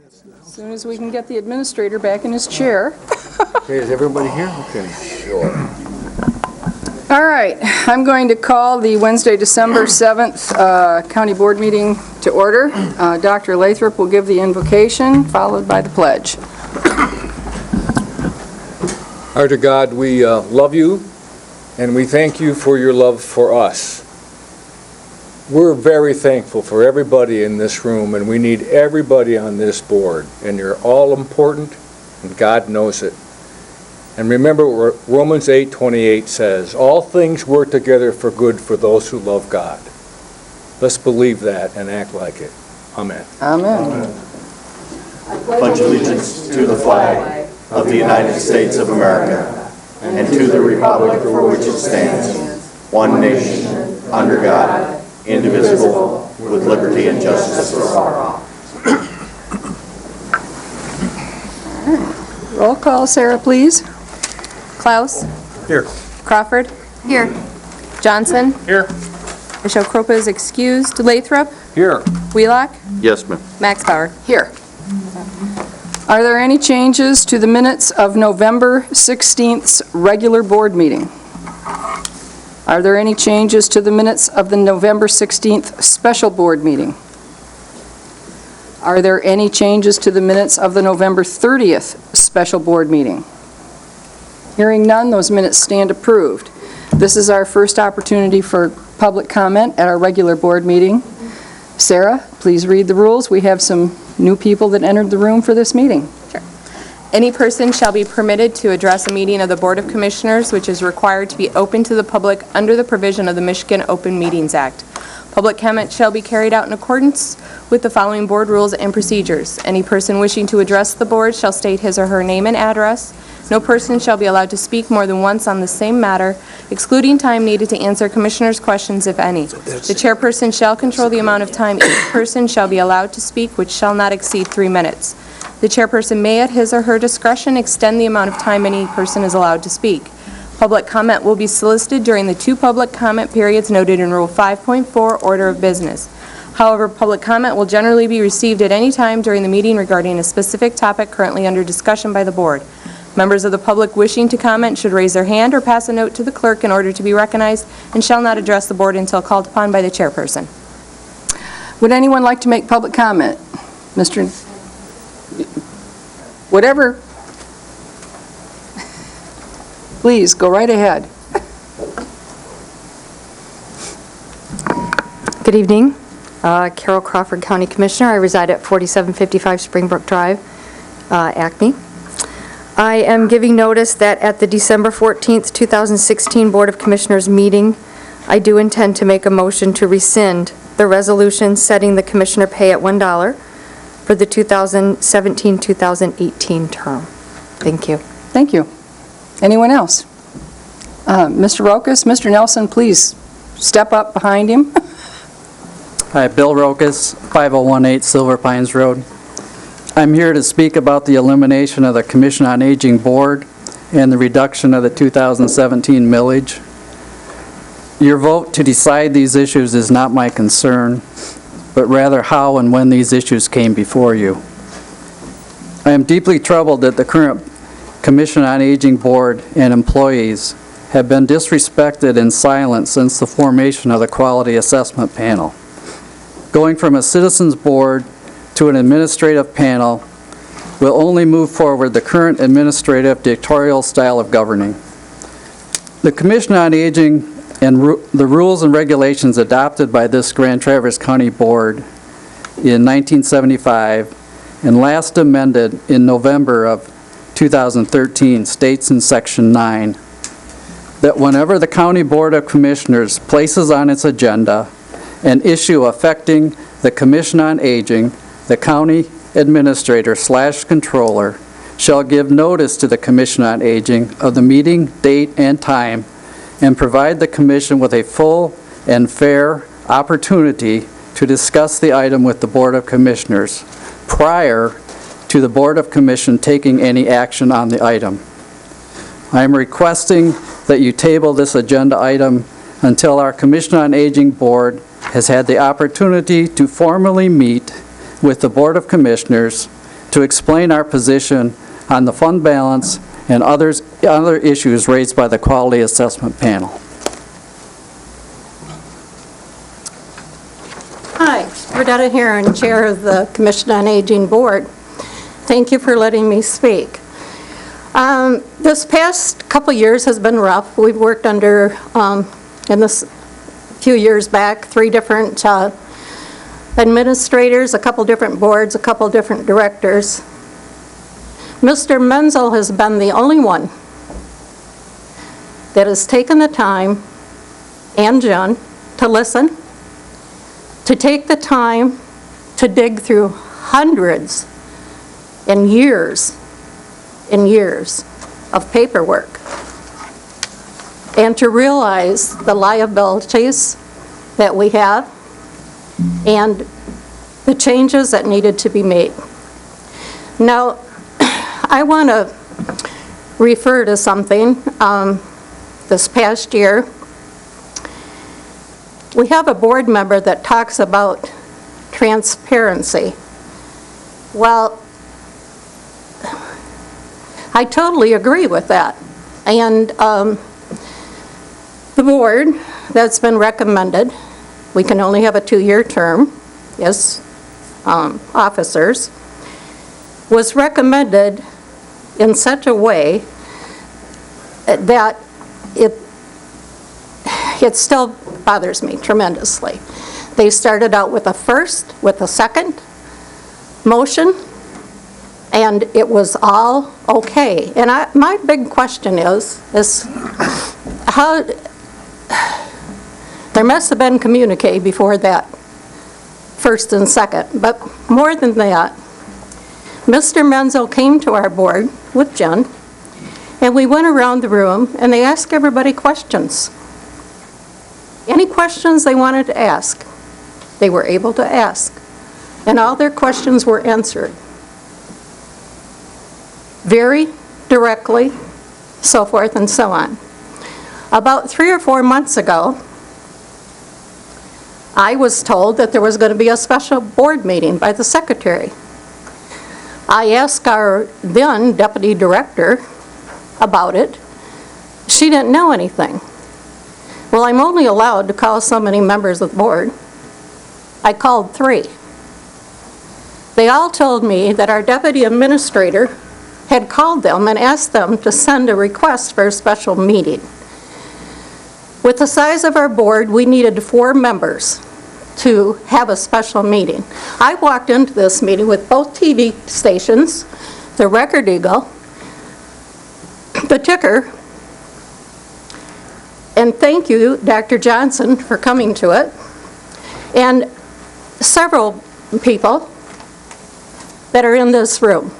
As soon as we can get the administrator back in his chair. Okay, is everybody here? Okay. Sure. All right, I'm going to call the Wednesday, December 7th County Board meeting to order. Dr. Lathrop will give the invocation, followed by the pledge. Our dear God, we love you, and we thank you for your love for us. We're very thankful for everybody in this room, and we need everybody on this board, and you're all important, and God knows it. And remember what Romans 8:28 says, all things work together for good for those who love God. Let's believe that and act like it. Amen. Amen. I pledge allegiance to the flag of the United States of America and to the republic for which it stands, one nation, under God, indivisible, with liberty and justice for all. Roll call, Sarah, please. Klaus? Here. Crawford? Here. Johnson? Here. Michelle Kropa is excused. Lathrop? Here. Wheelock? Yes, ma'am. Max Bauer? Here. Are there any changes to the minutes of November 16th's regular board meeting? Are there any changes to the minutes of the November 16th special board meeting? Are there any changes to the minutes of the November 30th special board meeting? Hearing none, those minutes stand approved. This is our first opportunity for public comment at our regular board meeting. Sarah, please read the rules. We have some new people that entered the room for this meeting. Sure. Any person shall be permitted to address a meeting of the Board of Commissioners, which is required to be open to the public under the provision of the Michigan Open Meetings Act. Public comment shall be carried out in accordance with the following board rules and procedures. Any person wishing to address the board shall state his or her name and address. No person shall be allowed to speak more than once on the same matter, excluding time needed to answer commissioners' questions, if any. The chairperson shall control the amount of time each person shall be allowed to speak, which shall not exceed 3 minutes. The chairperson may, at his or her discretion, extend the amount of time any person is allowed to speak. Public comment will be solicited during the 2 public comment periods noted in Rule 5.4, Order of Business. However, public comment will generally be received at any time during the meeting regarding a specific topic currently under discussion by the board. Members of the public wishing to comment should raise their hand or pass a note to the clerk in order to be recognized and shall not address the board until called upon by the chairperson. Would anyone like to make public comment? Mr. Whatever. Please, go right ahead. Good evening. Carol Crawford, County Commissioner. I reside at 4755 Springbrook Drive, Acme. I am giving notice that at the December 14th, 2016 Board of Commissioners meeting, I do intend to make a motion to rescind the resolution setting the commissioner pay at $1 for the 2017-2018 term. Thank you. Thank you. Anyone else? Mr. Rokas, Mr. Nelson, please step up behind him. Hi, Bill Rokas, 5018 Silver Pines Road. I'm here to speak about the elimination of the Commission on Aging Board and the reduction of the 2017 millage. Your vote to decide these issues is not my concern, but rather how and when these issues came before you. I am deeply troubled that the current Commission on Aging Board and employees have been disrespected and silent since the formation of the Quality Assessment Panel. Going from a citizens board to an administrative panel will only move forward the current administrative dictatorial style of governing. The Commission on Aging and the rules and regulations adopted by this Grand Traverse County Board in 1975 and last amended in November of 2013 states in Section 9 that whenever the County Board of Commissioners places on its agenda an issue affecting the Commission on Aging, the county administrator/controller shall give notice to the Commission on Aging of the meeting date and time and provide the Commission with a full and fair opportunity to discuss the item with the Board of Commissioners prior to the Board of Commission taking any action on the item. I am requesting that you table this agenda item until our Commission on Aging Board has had the opportunity to formally meet with the Board of Commissioners to explain our position on the fund balance and other issues raised by the Quality Assessment Panel. Hi, Verdetta Heron, Chair of the Commission on Aging Board. Thank you for letting me speak. This past couple years has been rough. We've worked under, in this few years back, 3 different administrators, a couple different boards, a couple different directors. Mr. Menzel has been the only one that has taken the time, and Jen, to listen, to take the time to dig through hundreds and years of paperwork, and to realize the liabilities that we have and the changes that needed to be made. Now, I want to refer to something this past year. We have a board member that talks about transparency. Well, I totally agree with that. And the board that's been recommended, we can only have a 2-year term as officers, was recommended in such a way that it still bothers me tremendously. They started out with a first, with a second motion, and it was all okay. And my big question is how, there must have been communique before that first and second, but more than that, Mr. Menzel came to our board with Jen, and we went around the room and they asked everybody questions. Any questions they wanted to ask, they were able to ask. And all their questions were answered. Very directly, so forth and so on. About 3 or 4 months ago, I was told that there was going to be a special board meeting by the secretary. I asked our then deputy director about it. She didn't know anything. Well, I'm only allowed to call so many members of the board. I called 3. They all told me that our deputy administrator had called them and asked them to send a request for a special meeting. With the size of our board, we needed 4 members to have a special meeting. I walked into this meeting with both TV stations, the Record Eagle, the Ticker, and thank you, Dr. Johnson, for coming to it, and several people that are in this room.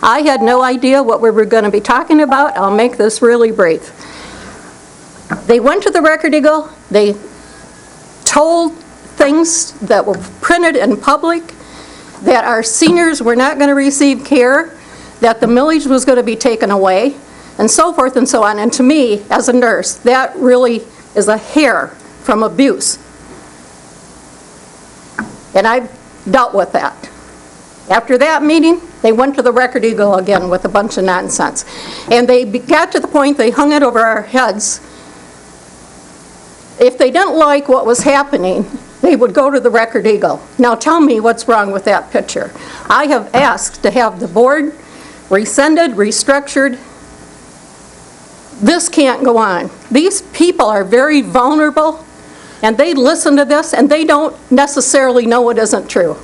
I had no idea what we were going to be talking about. I'll make this really brief. They went to the Record Eagle, they told things that were printed in public, that our seniors were not going to receive care, that the millage was going to be taken away, and so forth and so on. And to me, as a nurse, that really is a hair from abuse. And I've dealt with that. After that meeting, they went to the Record Eagle again with a bunch of nonsense. And they got to the point they hung it over our heads. If they didn't like what was happening, they would go to the Record Eagle. Now tell me what's wrong with that picture. I have asked to have the board rescinded, restructured. This can't go on. These people are very vulnerable, and they listen to this, and they don't necessarily know it isn't true.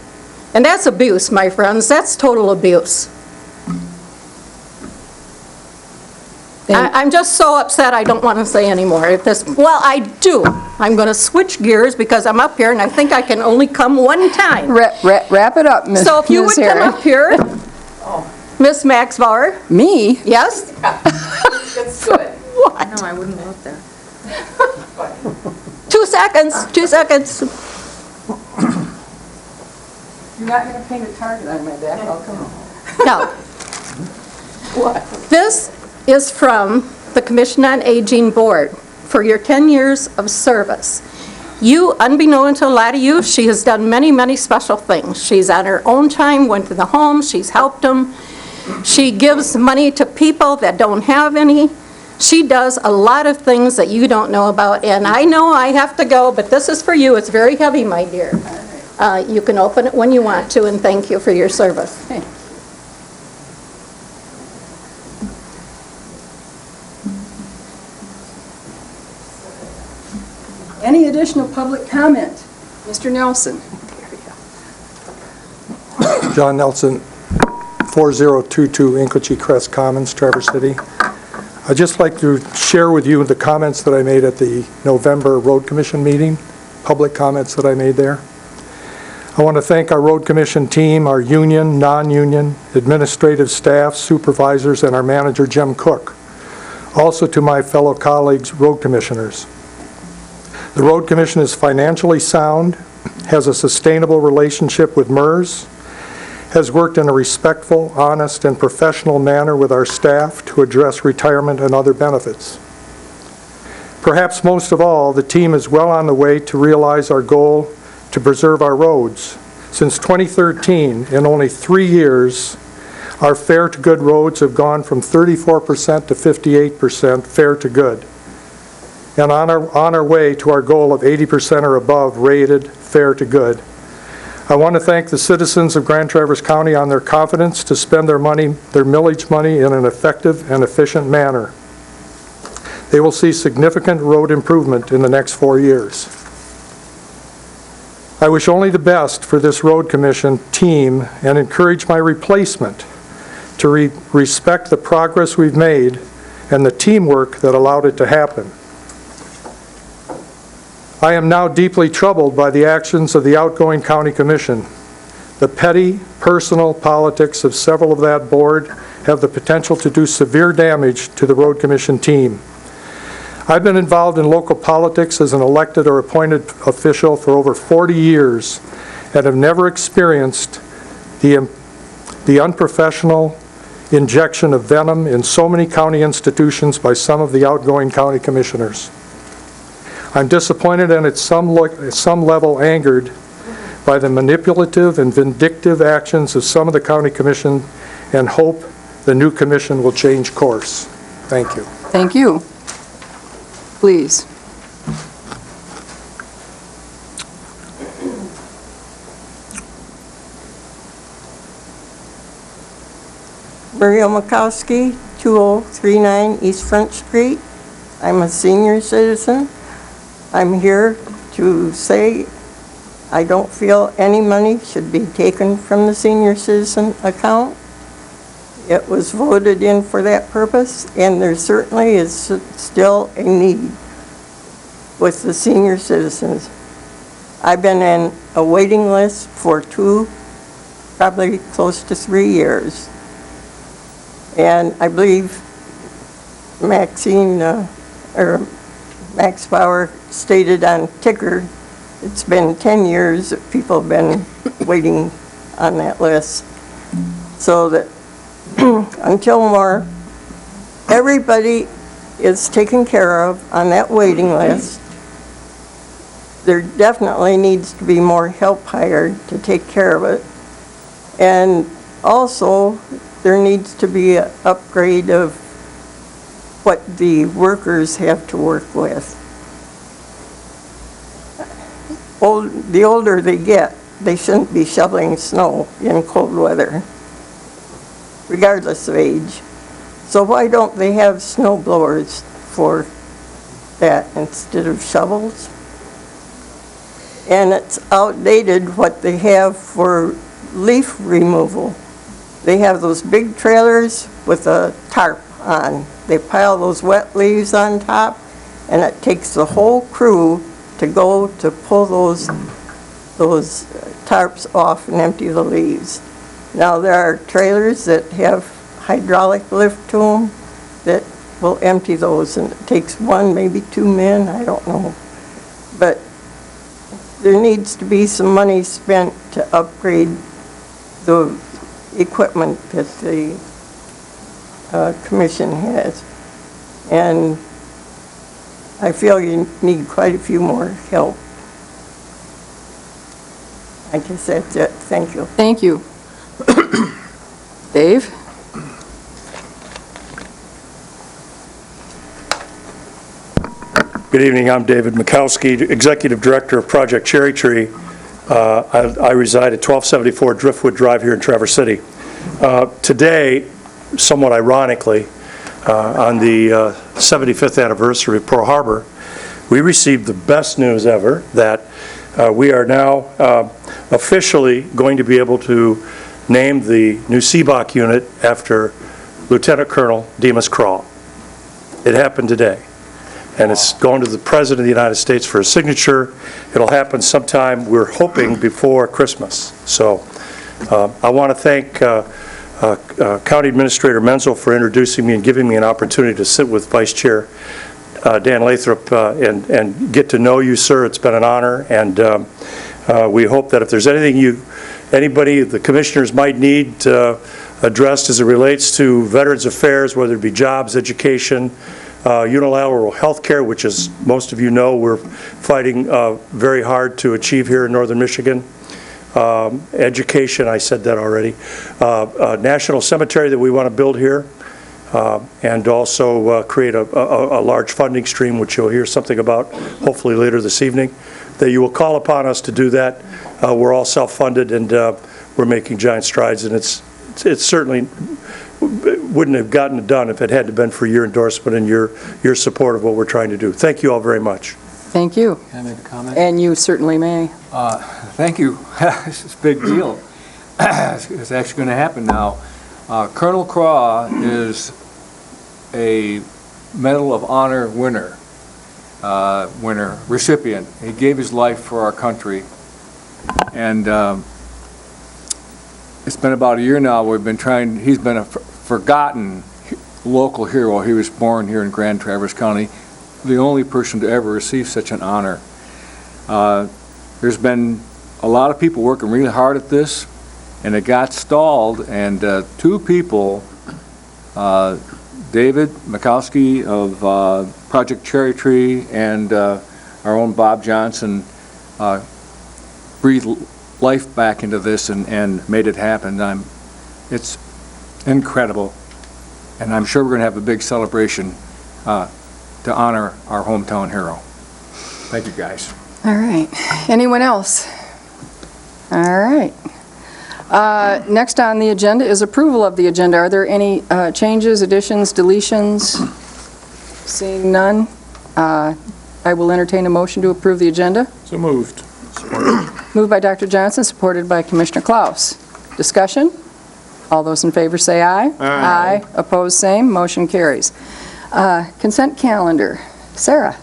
And that's abuse, my friends. That's total abuse. I'm just so upset I don't want to say anymore. Well, I do. I'm going to switch gears because I'm up here and I think I can only come one time. Wrap it up, Ms. So if you would come Herring. up here, Ms. Maxbauer. Me? Yes? That's good. What? No, I wouldn't go up there. 2 seconds, 2 seconds. You're not going to paint a target on my back? Oh, come on. No. What? This is from the Commission on Aging Board for your 10 years of service. You, unbeknownst to a lot of you, she has done many, many special things. She's on her own time, went to the homes, she's helped them. She gives money to people that don't have any. She does a lot of things that you don't know about, and I know I have to go, but this is for you. It's very heavy, my dear. You can open it when you want to, and thank you for your service. Okay. Any additional public comment? Mr. Nelson? John Nelson, 4022 Incochee Crest Commons, Traverse City. I'd just like to share with you the comments that I made at the November Road Commission meeting, public comments that I made there. I want to thank our Road Commission team, our union, non-union, administrative staff, supervisors, and our manager, Jim Cook. Also to my fellow colleagues, road commissioners. The Road Commission is financially sound, has a sustainable relationship with MERS, has worked in a respectful, honest, and professional manner with our staff to address retirement and other benefits. Perhaps most of all, the team is well on the way to realize our goal to preserve our roads. Since 2013, in only 3 years, our fair to good roads have gone from 34% to 58% fair to good, and on our way to our goal of 80% or above rated fair to good. I want to thank the citizens of Grand Traverse County on their confidence to spend their money, their millage money, in an effective and efficient manner. They will see significant road improvement in the next 4 years. I wish only the best for this Road Commission team and encourage my replacement to respect the progress we've made and the teamwork that allowed it to happen. I am now deeply troubled by the actions of the outgoing county commission. The petty, personal politics of several of that board have the potential to do severe damage to the Road Commission team. I've been involved in local politics as an elected or appointed official for over 40 years and have never experienced the unprofessional injection of venom in so many county institutions by some of the outgoing county commissioners. I'm disappointed and at some level angered by the manipulative and vindictive actions of some of the county commission and hope the new commission will change course. Thank you. Thank you. Please. Maria Makowski, 2039 East Front Street. I'm a senior citizen. I'm here to say I don't feel any money should be taken from the senior citizen account. It was voted in for that purpose, and there certainly is still a need with the senior citizens. I've been in a waiting list for probably close to 3 years. And I believe Max Bauer stated on Ticker, it's been 10 years that people have been waiting on that list. So that until everybody is taken care of on that waiting list, there definitely needs to be more help hired to take care of it. And also, there needs to be an upgrade of what the workers have to work with. The older they get, they shouldn't be shoveling snow in cold weather, regardless of age. So why don't they have snow blowers for that instead of shovels? And it's outdated what they have for leaf removal. They have those big trailers with a tarp on. They pile those wet leaves on top, and it takes the whole crew to go to pull those tarps off and empty the leaves. Now, there are trailers that have hydraulic lift to them that will empty those, and it takes 1, maybe 2 men, I don't know. But there needs to be some money spent to upgrade the equipment that the commission has. And I feel you need quite a few more help I guess that's it. Thank you. Thank you. Dave? Good evening, I'm David Mikowski, Executive Director of Project Cherry Tree. I reside at 1274 Driftwood Drive here in Traverse City. Today, somewhat ironically, on the 75th anniversary of Pearl Harbor, we received the best news ever that we are now officially going to be able to name the new Seebach unit after Lieutenant Colonel Demas Krall. It happened today. And it's going to the President of the United States for a signature. It'll happen sometime, we're hoping, before Christmas. So I want to thank County Administrator Menzel for introducing me and giving me an opportunity to sit with Vice Chair Dan Lathrop and get to know you, sir. It's been an honor, and we hope that if there's anything anybody, the commissioners might need addressed as it relates to Veterans Affairs, whether it be jobs, education, unilateral health care, which, as most of you know, we're fighting very hard to achieve here in northern Michigan. Education, I said that already. National cemetery that we want to build here, and also create a large funding stream, which you'll hear something about hopefully later this evening, that you will call upon us to do that. We're all self-funded, and we're making giant strides, and it's certainly wouldn't have gotten it done if it hadn't been for your endorsement and your support of what we're trying to do. Thank you all very much. Thank you. Can I make a comment? And you certainly may. Thank you. This is a big deal. It's actually going to happen now. Colonel Craw is a Medal of Honor recipient. He gave his life for our country. And it's been about a year now we've been trying, he's been a forgotten local hero. He was born here in Grand Traverse County, the only person to ever receive such an honor. There's been a lot of people working really hard at this, and it got stalled, and two people, David Mikowski of Project Cherry Tree and our own Bob Johnson, breathed life back into this and made it happen. It's incredible, and I'm sure we're going to have a big celebration to honor our hometown hero. Thank you, guys. All right. Anyone else? All right. Next on the agenda is approval of the agenda. Are there any changes, additions, deletions? Seeing none, I will entertain a motion to approve the agenda. So moved. Moved by Dr. Johnson, supported by Commissioner Klaus. Discussion? All those in favor say aye. Aye. Opposed, same. Motion carries. Consent calendar. Sarah?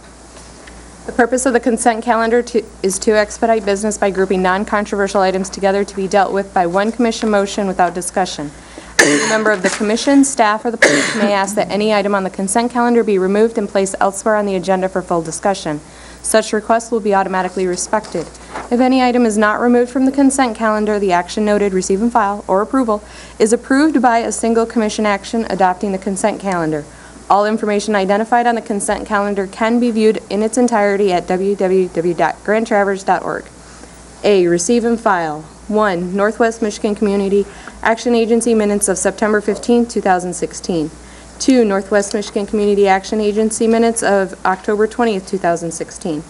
The purpose of the consent calendar is to expedite business by grouping non-controversial items together to be dealt with by one commission motion without discussion. Any member of the commission, staff, or the public may ask that any item on the consent calendar be removed and placed elsewhere on the agenda for full discussion. Such requests will be automatically respected. If any item is not removed from the consent calendar, the action noted, receive and file, or approval, is approved by a single commission action adopting the consent calendar. All information identified on the consent calendar can be viewed in its entirety at www.grandtraverse.org. A. Receive and file. 1. Northwest Michigan Community Action Agency minutes of September 15, 2016. 2. Northwest Michigan Community Action Agency minutes of October 20, 2016.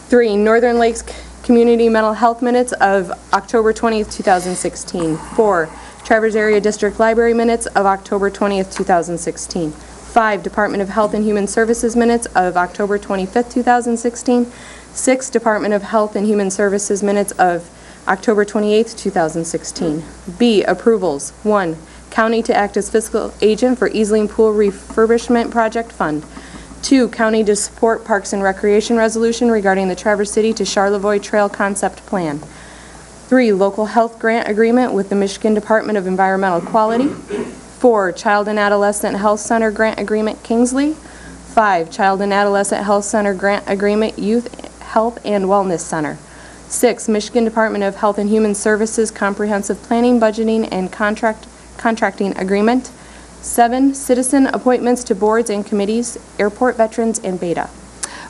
3. Northern Lakes Community Mental Health minutes of October 20, 2016. 4. Traverse Area District Library minutes of October 20, 2016. 5. Department of Health and Human Services minutes of October 25, 2016. 6. Department of Health and Human Services minutes of October 28, 2016. B. Approvals. 1. County to act as fiscal agent for Easling Pool Refurbishment Project Fund. 2. County to support Parks and Recreation resolution regarding the Traverse City to Charlevoix Trail Concept Plan. 3. Local health grant agreement with the Michigan Department of Environmental Quality. 4. Child and Adolescent Health Center grant agreement, Kingsley. 5. Child and Adolescent Health Center grant agreement, Youth Health and Wellness Center. 6. Michigan Department of Health and Human Services Comprehensive Planning, Budgeting, and Contracting Agreement. 7. Citizen appointments to boards and committees, Airport Veterans, and Beta.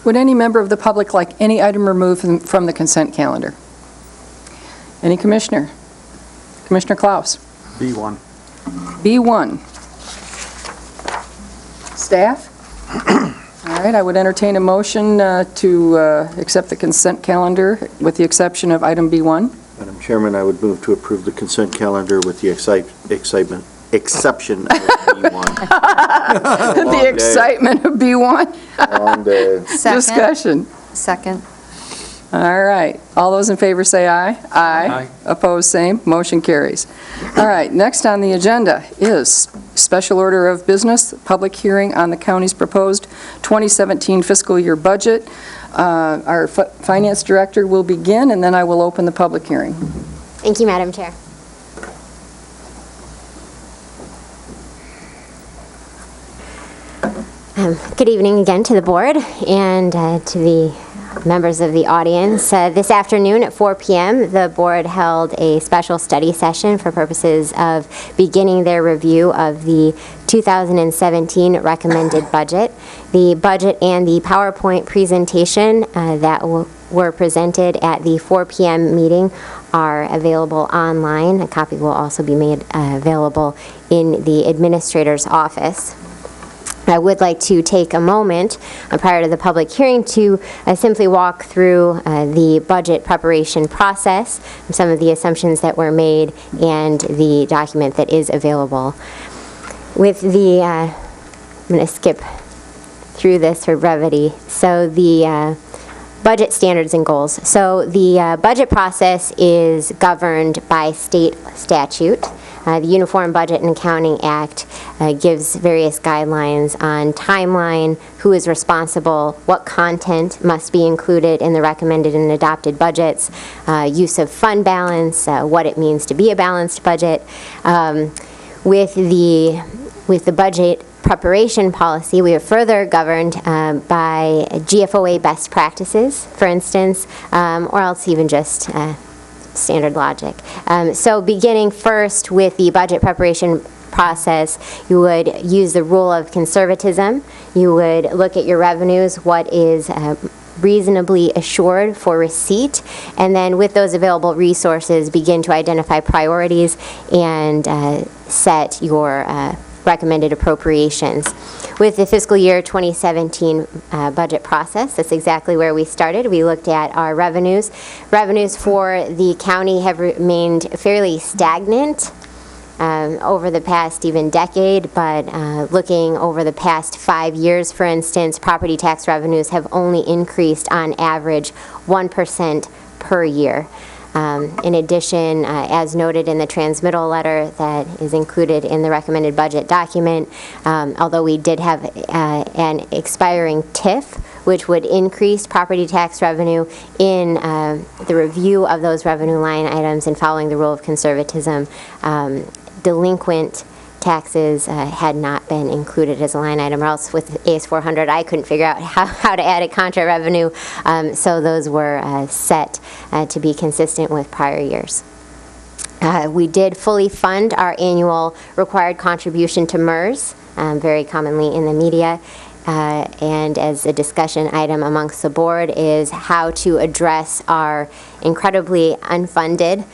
Would any member of the public like any item removed from the consent calendar? Any commissioner? Commissioner Klaus? B1. B1. Staff? All right, I would entertain a motion to accept the consent calendar with the exception of item B1. Madam Chairman, I would move to approve the consent calendar with the exception of B1. The excitement of B1. Long day. Discussion. Second. All right. All those in favor say aye. Aye. Opposed, same. Motion carries. All right. Next on the agenda is special order of business, public hearing on the county's proposed 2017 fiscal year budget. Our finance director will begin, and then I will open the public hearing. Thank you, Madam Chair. Good evening again to the board and to the members of the audience. This afternoon at 4 p.m., the board held a special study session for purposes of beginning their review of the 2017 recommended budget. The budget and the PowerPoint presentation that were presented at the 4 p.m. meeting are available online. A copy will also be made available in the administrator's office. I would like to take a moment prior to the public hearing to simply walk through the budget preparation process, some of the assumptions that were made, and the document that is available. With the, I'm going to skip through this for brevity. So the budget standards and goals. So the budget process is governed by state statute. The Uniform Budget and Accounting Act gives various guidelines on timeline, who is responsible, what content must be included in the recommended and adopted budgets, use of fund balance, what it means to be a balanced budget. With the budget preparation policy, we are further governed by GFOA best practices, for instance, or else even just standard logic. So beginning first with the budget preparation process, you would use the rule of conservatism. You would look at your revenues, what is reasonably assured for receipt, and then with those available resources, begin to identify priorities and set your recommended appropriations. With the fiscal year 2017 budget process, that's exactly where we started. We looked at our revenues. Revenues for the county have remained fairly stagnant over the past even decade, but looking over the past 5 years, for instance, property tax revenues have only increased on average 1% per year. In addition, as noted in the transmittal letter that is included in the recommended budget document, although we did have an expiring TIF, which would increase property tax revenue, in the review of those revenue line items and following the rule of conservatism, delinquent taxes had not been included as a line item, or else with AS 400 I couldn't figure out how to add a contra revenue, so those were set to be consistent with prior years. We did fully fund our annual required contribution to MERS, very commonly in the media, and as a discussion item amongst the board is how to address our incredibly unfunded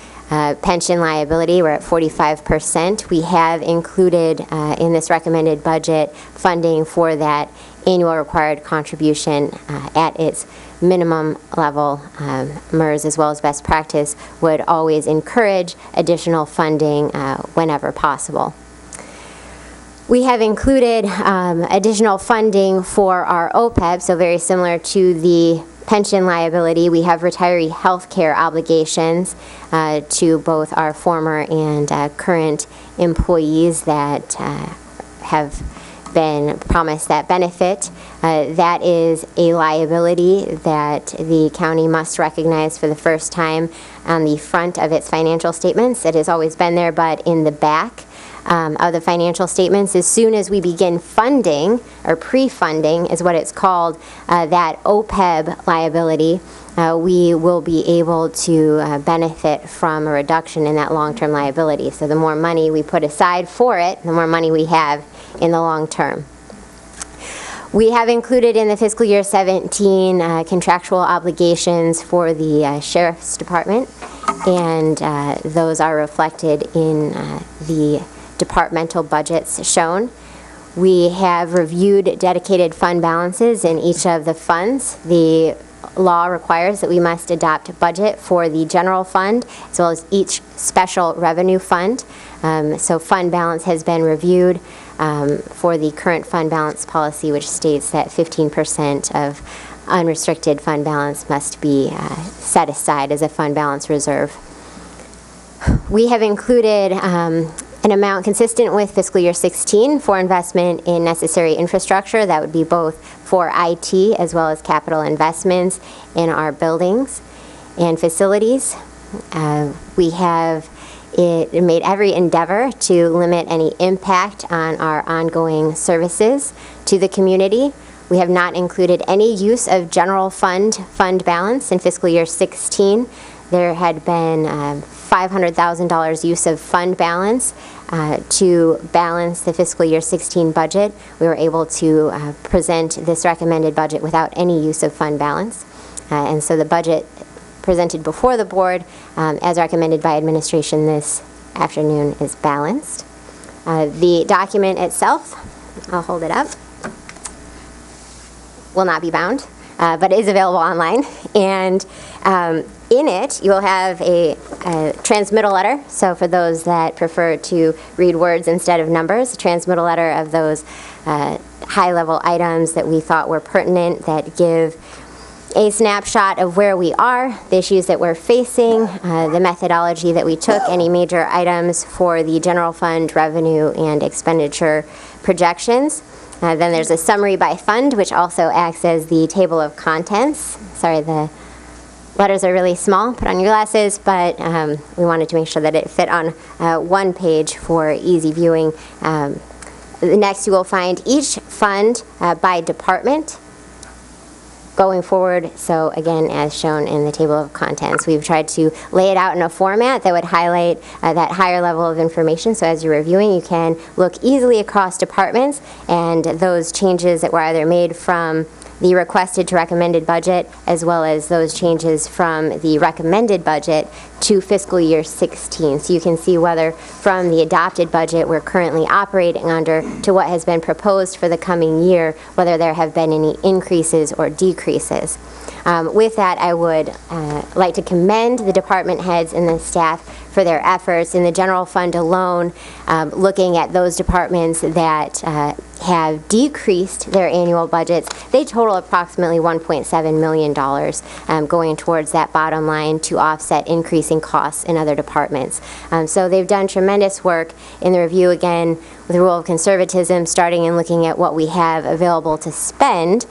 pension liability. We're at 45%. We have included in this recommended budget funding for that annual required contribution at its minimum level. MERS, as well as best practice, would always encourage additional funding whenever possible. We have included additional funding for our OPEB, so very similar to the pension liability. We have retiree health care obligations to both our former and current employees that have been promised that benefit. That is a liability that the county must recognize for the first time on the front of its financial statements. It has always been there, but in the back of the financial statements, as soon as we begin funding, or pre-funding is what it's called, that OPEB liability, we will be able to benefit from a reduction in that long-term liability. So the more money we put aside for it, the more money we have in the long term. We have included in the fiscal year 17 contractual obligations for the Sheriff's Department, and those are reflected in the departmental budgets shown. We have reviewed dedicated fund balances in each of the funds. The law requires that we must adopt a budget for the general fund as well as each special revenue fund. So fund balance has been reviewed for the current fund balance policy, which states that 15% of unrestricted fund balance must be set aside as a fund balance reserve. We have included an amount consistent with fiscal year 16 for investment in necessary infrastructure. That would be both for IT as well as capital investments in our buildings and facilities. We have made every endeavor to limit any impact on our ongoing services to the community. We have not included any use of general fund balance in fiscal year 16. There had been $500,000 use of fund balance to balance the fiscal year 16 budget. We were able to present this recommended budget without any use of fund balance. And so the budget presented before the board, as recommended by administration this afternoon, is balanced. The document itself, I'll hold it up, will not be bound, but is available online. And in it, you will have a transmittal letter. So for those that prefer to read words instead of numbers, a transmittal letter of those high-level items that we thought were pertinent, that give a snapshot of where we are, the issues that we're facing, the methodology that we took, any major items for the general fund revenue and expenditure projections. Then there's a summary by fund, which also acts as the table of contents. Sorry, the letters are really small. Put on your glasses, but we wanted to make sure that it fit on one page for easy viewing. Next, you will find each fund by department going forward. So again, as shown in the table of contents, we've tried to lay it out in a format that would highlight that higher level of information. So as you're reviewing, you can look easily across departments, and those changes that were either made from the requested to recommended budget, as well as those changes from the recommended budget to fiscal year 16. So you can see whether from the adopted budget we're currently operating under to what has been proposed for the coming year, whether there have been any increases or decreases. With that, I would like to commend the department heads and the staff for their efforts in the general fund alone, looking at those departments that have decreased their annual budgets. They total approximately $1.7 million going towards that bottom line to offset increasing costs in other departments. So they've done tremendous work in the review, again, with the rule of conservatism, starting and looking at what we have available to spend.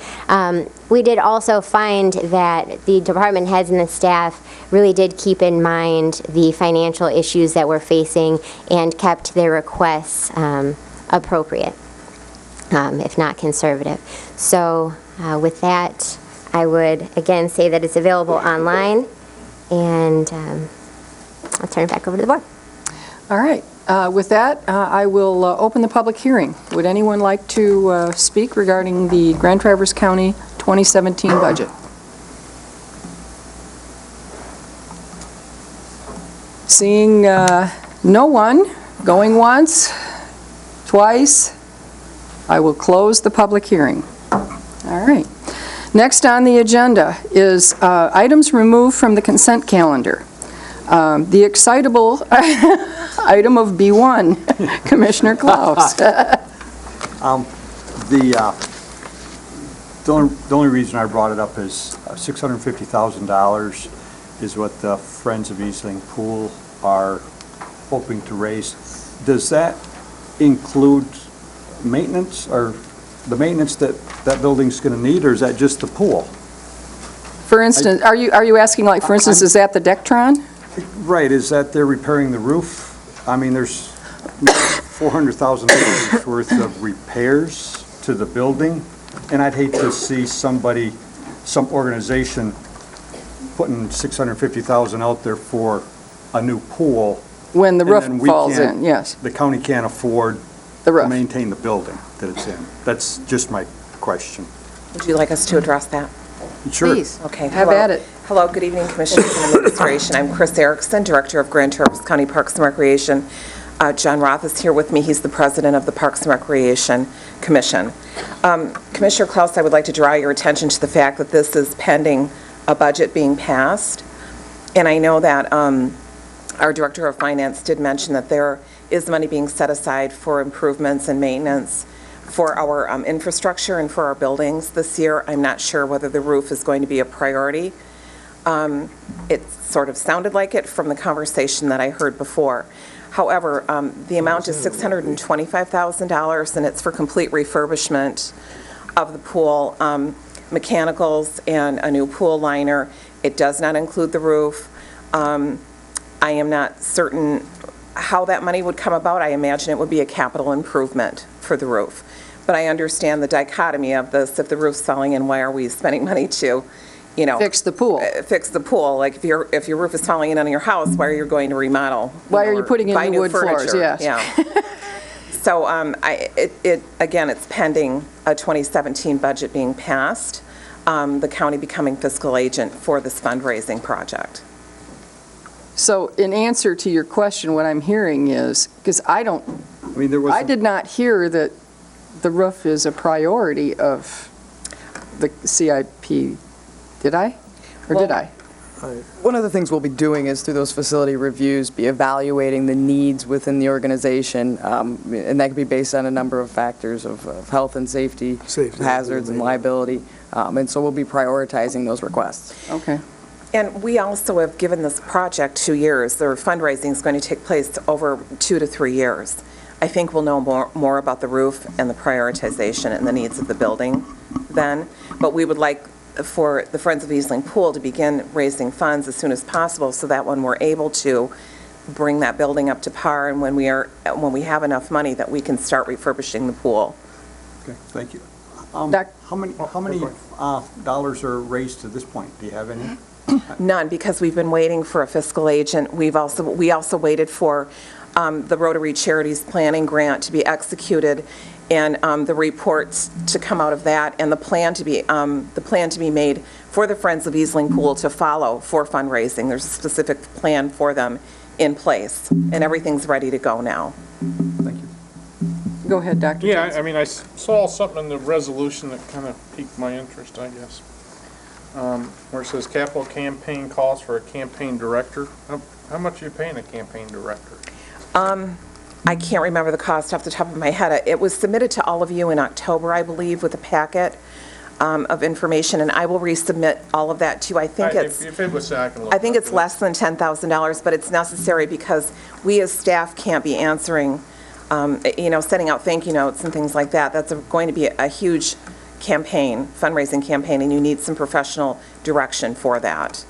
We did also find that the department heads and the staff really did keep in mind the financial issues that we're facing and kept their requests appropriate, if not conservative. So with that, I would again say that it's available online, and I'll turn it back over to the board. All right. With that, I will open the public hearing. Would anyone like to speak regarding the Grand Traverse County 2017 budget? Seeing no one, going once, twice, I will close the public hearing. All right. Next on the agenda is items removed from the consent calendar. The excitable item of B1, Commissioner Klaus. The only reason I brought it up is $650,000 is what the Friends of Eastling Pool are hoping to raise. Does that include maintenance, or the maintenance that building's going to need, or is that just the pool? For instance, are you asking, like, for instance, is that the Dectron? Right, is that they're repairing the roof? I mean, there's $400,000 worth of repairs to the building, and I'd hate to see some organization putting $650,000 out there for a new pool. When the and roof then we falls can't- in, yes. The county can't afford The roof. to maintain the building that it's in. That's just my question. Would you like us to address that? Sure. Please, Okay. have hello. at it. Hello, good evening, Commissioners and Administration. I'm Chris Erickson, Director of Grand Traverse County Parks and Recreation. John Roth is here with me. He's the President of the Parks and Recreation Commission. Commissioner Klaus, I would like to draw your attention to the fact that this is pending a budget being passed. And I know that our Director of Finance did mention that there is money being set aside for improvements and maintenance for our infrastructure and for our buildings this year. I'm not sure whether the roof is going to be a priority. It sort of sounded like it from the conversation that I heard before. However, the amount is $625,000, and it's for complete refurbishment of the pool, mechanicals, and a new pool liner. It does not include the roof. I am not certain how that money would come about. I imagine it would be a capital improvement for the roof. But I understand the dichotomy of this. If the roof's falling in, why are we spending money to, Fix the pool. fix the pool? Like, if your roof is falling in on your house, why are you going to remodel? Why are you putting in buy new wood floors? furniture? Yes. Yeah. So, again, it's pending a 2017 budget being passed, the county becoming fiscal agent for this fundraising project. So in answer to your question, what I'm hearing is, because I mean, there was. I did not hear that the roof is a priority of the CIP, did I? Or did I? One of the things we'll be doing is through those facility reviews, be evaluating the needs within the organization, and that could be based on a number of factors of health and safety, hazards and liability, and so we'll be prioritizing those requests. Okay. And we also have given this project 2 years. Their fundraising is going to take place over 2 to 3 years. I think we'll know more about the roof and the prioritization and the needs of the building then. But we would like for the Friends of Easling Pool to begin raising funds as soon as possible, so that when we're able to bring that building up to par, and when we have enough money, that we can start refurbishing the pool. Okay, thank you. How many dollars are raised to this point? Do you have any? None, because we've been waiting for a fiscal agent. We also waited for the Rotary Charities Planning Grant to be executed, and the reports to come out of that, and the plan to be made for the Friends of Easling Pool to follow for fundraising. There's a specific plan for them in place, and everything's ready to go now. Thank you. Go ahead, Dr. Yeah, Johnson. I mean, I saw something in the resolution that kind of piqued my interest, I guess. Where it says capital campaign costs for a campaign director. How much are you paying a campaign director? I can't remember the cost off the top of my head. It was submitted to all of you in October, I believe, with a packet of information, and I will resubmit all of that to you. I think If it was, I can look. I think it's less than $10,000, but it's necessary because we as staff can't be answering, sending out thank you notes and things like that. That's going to be a huge campaign, fundraising campaign, and you need some professional direction for that.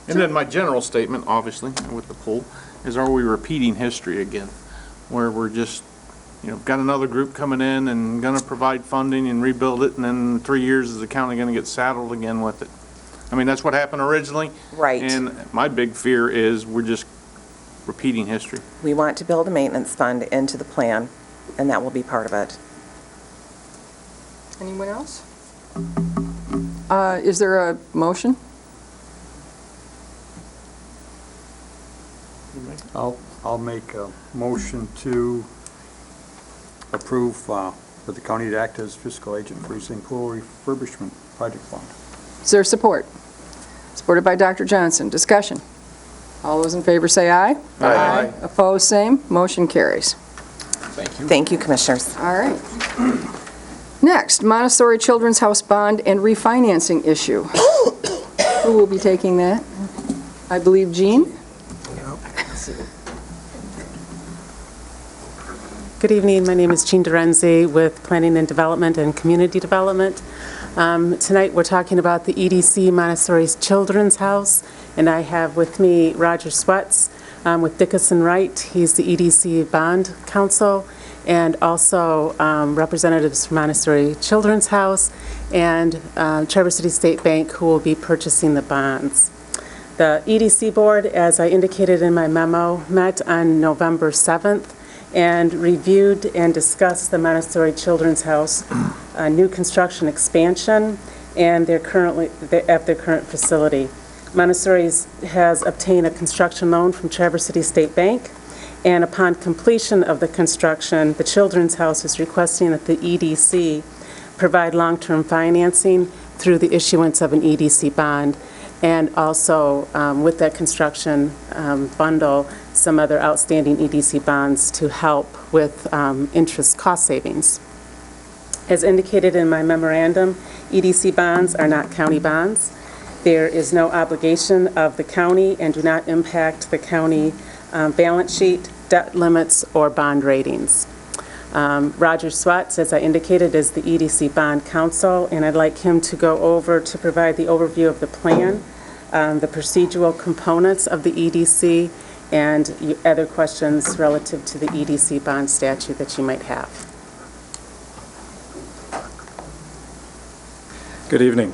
And then my general statement, obviously, with the pool, is are we repeating history again? Where we're just, got another group coming in and going to provide funding and rebuild it, and then in 3 years is the county going to get saddled again with it? I mean, that's what happened originally. Right. And my big fear is we're just repeating history. We want to build a maintenance fund into the plan, and that will be part of it. Anyone else? Is there a motion? I'll make a motion to approve for the county to act as fiscal agent for Easling Pool Refurbishment Project Fund. Is there support? Supported by Dr. Johnson. Discussion. All those in favor say aye. Aye. Opposed, same. Motion carries. Thank you. Thank you, Commissioners. All right. Next, Montessori Children's House bond and refinancing issue. Who will be taking that? I believe Jean? Good evening. My name is Jean Dorenzi with Planning and Development and Community Development. Tonight we're talking about the EDC Montessori Children's House, and I have with me Roger Sweats with Dickinson Wright. He's the EDC Bond Counsel, and also representatives from Montessori Children's House and Traverse City State Bank, who will be purchasing the bonds. The EDC Board, as I indicated in my memo, met on November 7th, and reviewed and discussed the Montessori Children's House new construction expansion and their current facility. Montessori has obtained a construction loan from Traverse City State Bank, and upon completion of the construction, the Children's House is requesting that the EDC provide long-term financing through the issuance of an EDC bond, and also with that construction bundle, some other outstanding EDC bonds to help with interest cost savings. As indicated in my memorandum, EDC bonds are not county bonds. There is no obligation of the county and do not impact the county balance sheet, debt limits, or bond ratings. Roger Swatz, as I indicated, is the EDC bond counsel, and I'd like him to go over to provide the overview of the plan, the procedural components of the EDC, and other questions relative to the EDC bond statute that you might have. Good evening.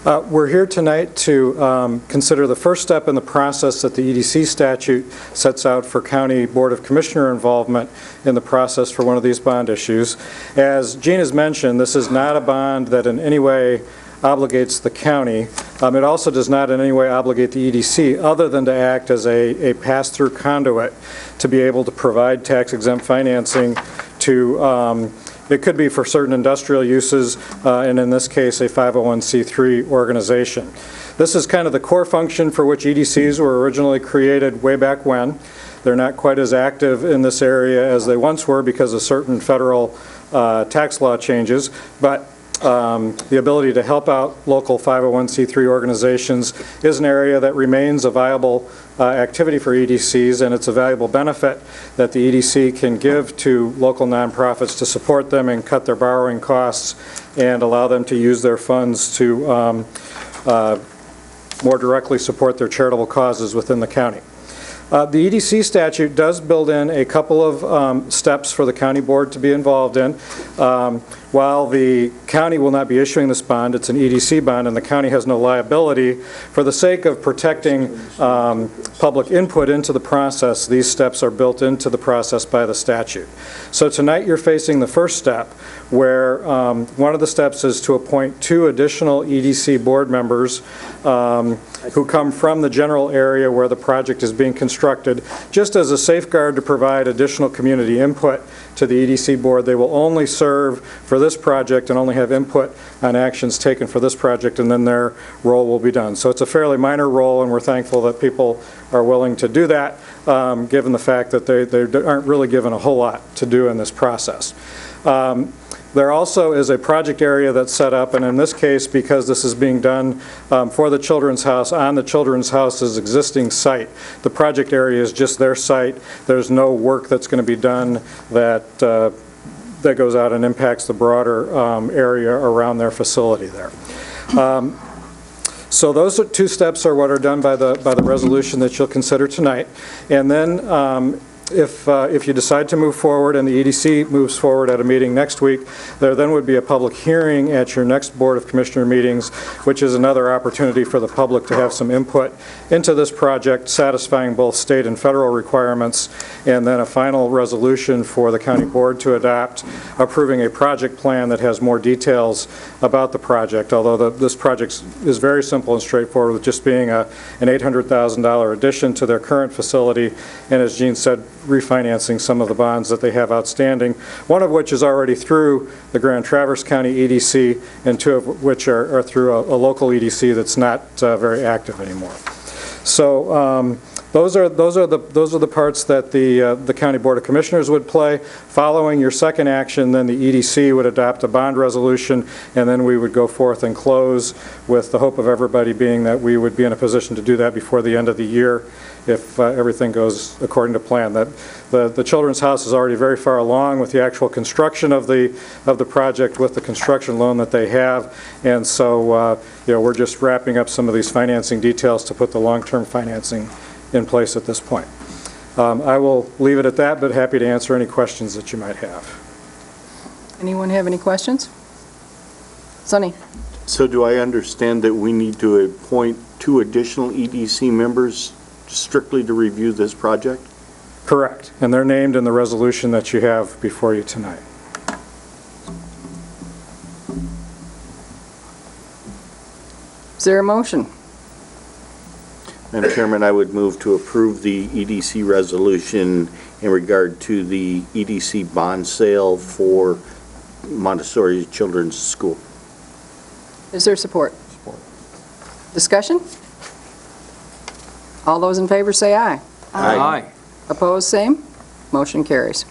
We're here tonight to consider the first step in the process that the EDC statute sets out for County Board of Commissioner involvement in the process for one of these bond issues. As Jean has mentioned, this is not a bond that in any way obligates the county. It also does not in any way obligate the EDC other than to act as a pass-through conduit to be able to provide tax-exempt financing to it could be for certain industrial uses, and in this case, a 501c3 organization. This is kind of the core function for which EDCs were originally created way back when. They're not quite as active in this area as they once were because of certain federal tax law changes, but the ability to help out local 501c3 organizations is an area that remains a viable activity for EDCs, and it's a valuable benefit that the EDC can give to local nonprofits to support them and cut their borrowing costs and allow them to use their funds to more directly support their charitable causes within the county. The EDC statute does build in a couple of steps for the county board to be involved in. While the county will not be issuing this bond, it's an EDC bond, and the county has no liability. For the sake of protecting public input into the process, these steps are built into the process by the statute. So tonight you're facing the first step, where one of the steps is to appoint 2 additional EDC board members who come from the general area where the project is being constructed, just as a safeguard to provide additional community input to the EDC board. They will only serve for this project and only have input on actions taken for this project, and then their role will be done. So it's a fairly minor role, and we're thankful that people are willing to do that, given the fact that they aren't really given a whole lot to do in this process. There also is a project area that's set up, and in this case, because this is being done for the Children's House, on the Children's House's existing site, the project area is just their site. There's no work that's going to be done that goes out and impacts the broader area around their facility there. So those 2 steps are what are done by the resolution that you'll consider tonight. And then if you decide to move forward and the EDC moves forward at a meeting next week, there then would be a public hearing at your next Board of Commissioner meetings, which is another opportunity for the public to have some input into this project, satisfying both state and federal requirements, and then a final resolution for the county board to adopt, approving a project plan that has more details about the project, although this project is very simple and straightforward, with just being an $800,000 addition to their current facility, and as Jean said, refinancing some of the bonds that they have outstanding, one of which is already through the Grand Traverse County EDC, and 2 of which are through a local EDC that's not very active anymore. So those are the parts that the County Board of Commissioners would play. Following your second action, then the EDC would adopt a bond resolution, and then we would go forth and close, with the hope of everybody being that we would be in a position to do that before the end of the year, if everything goes according to plan. That the Children's House is already very far along with the actual construction of the project, with the construction loan that they have, and so we're just wrapping up some of these financing details to put the long-term financing in place at this point. I will leave it at that, but happy to answer any questions that you might have. Anyone have any questions? Sonny? So do I understand that we need to appoint 2 additional EDC members strictly to review this project? Correct. And they're named in the resolution that you have before you tonight. Is there a motion? Madam Chairman, I would move to approve the EDC resolution in regard to the EDC bond sale for Montessori Children's School. Is there support? Support. Discussion? All those in favor say aye. Aye. Opposed, same. Motion carries.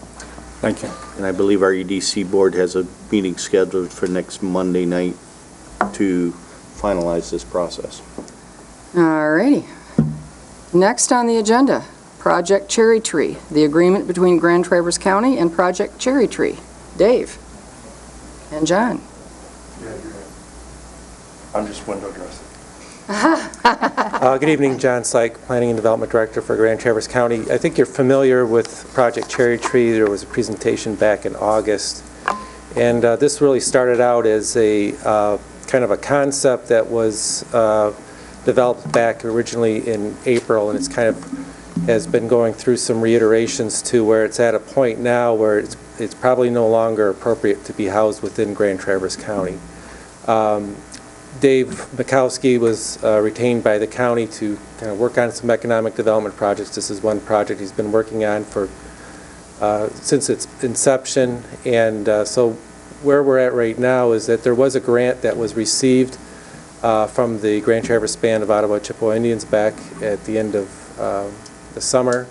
Thank you. And I believe our EDC board has a meeting scheduled for next Monday night to finalize this process. All righty. Next on the agenda, Project Cherry Tree, the agreement between Grand Traverse County and Project Cherry Tree. Dave and John. I'm just window dressing. Good evening, John Syke, Planning and Development Director for Grand Traverse County. I think you're familiar with Project Cherry Tree. There was a presentation back in August, and this really started out as a kind of a concept that was developed back originally in April, and it's kind of has been going through some reiterations to where it's at a point now where it's probably no longer appropriate to be housed within Grand Traverse County. Dave Mikowski was retained by the county to kind of work on some economic development projects. This is one project he's been working on for since its inception, and so where we're at right now is that there was a grant that was received from the Grand Traverse Band of Ottawa Chippewa Indians back at the end of the summer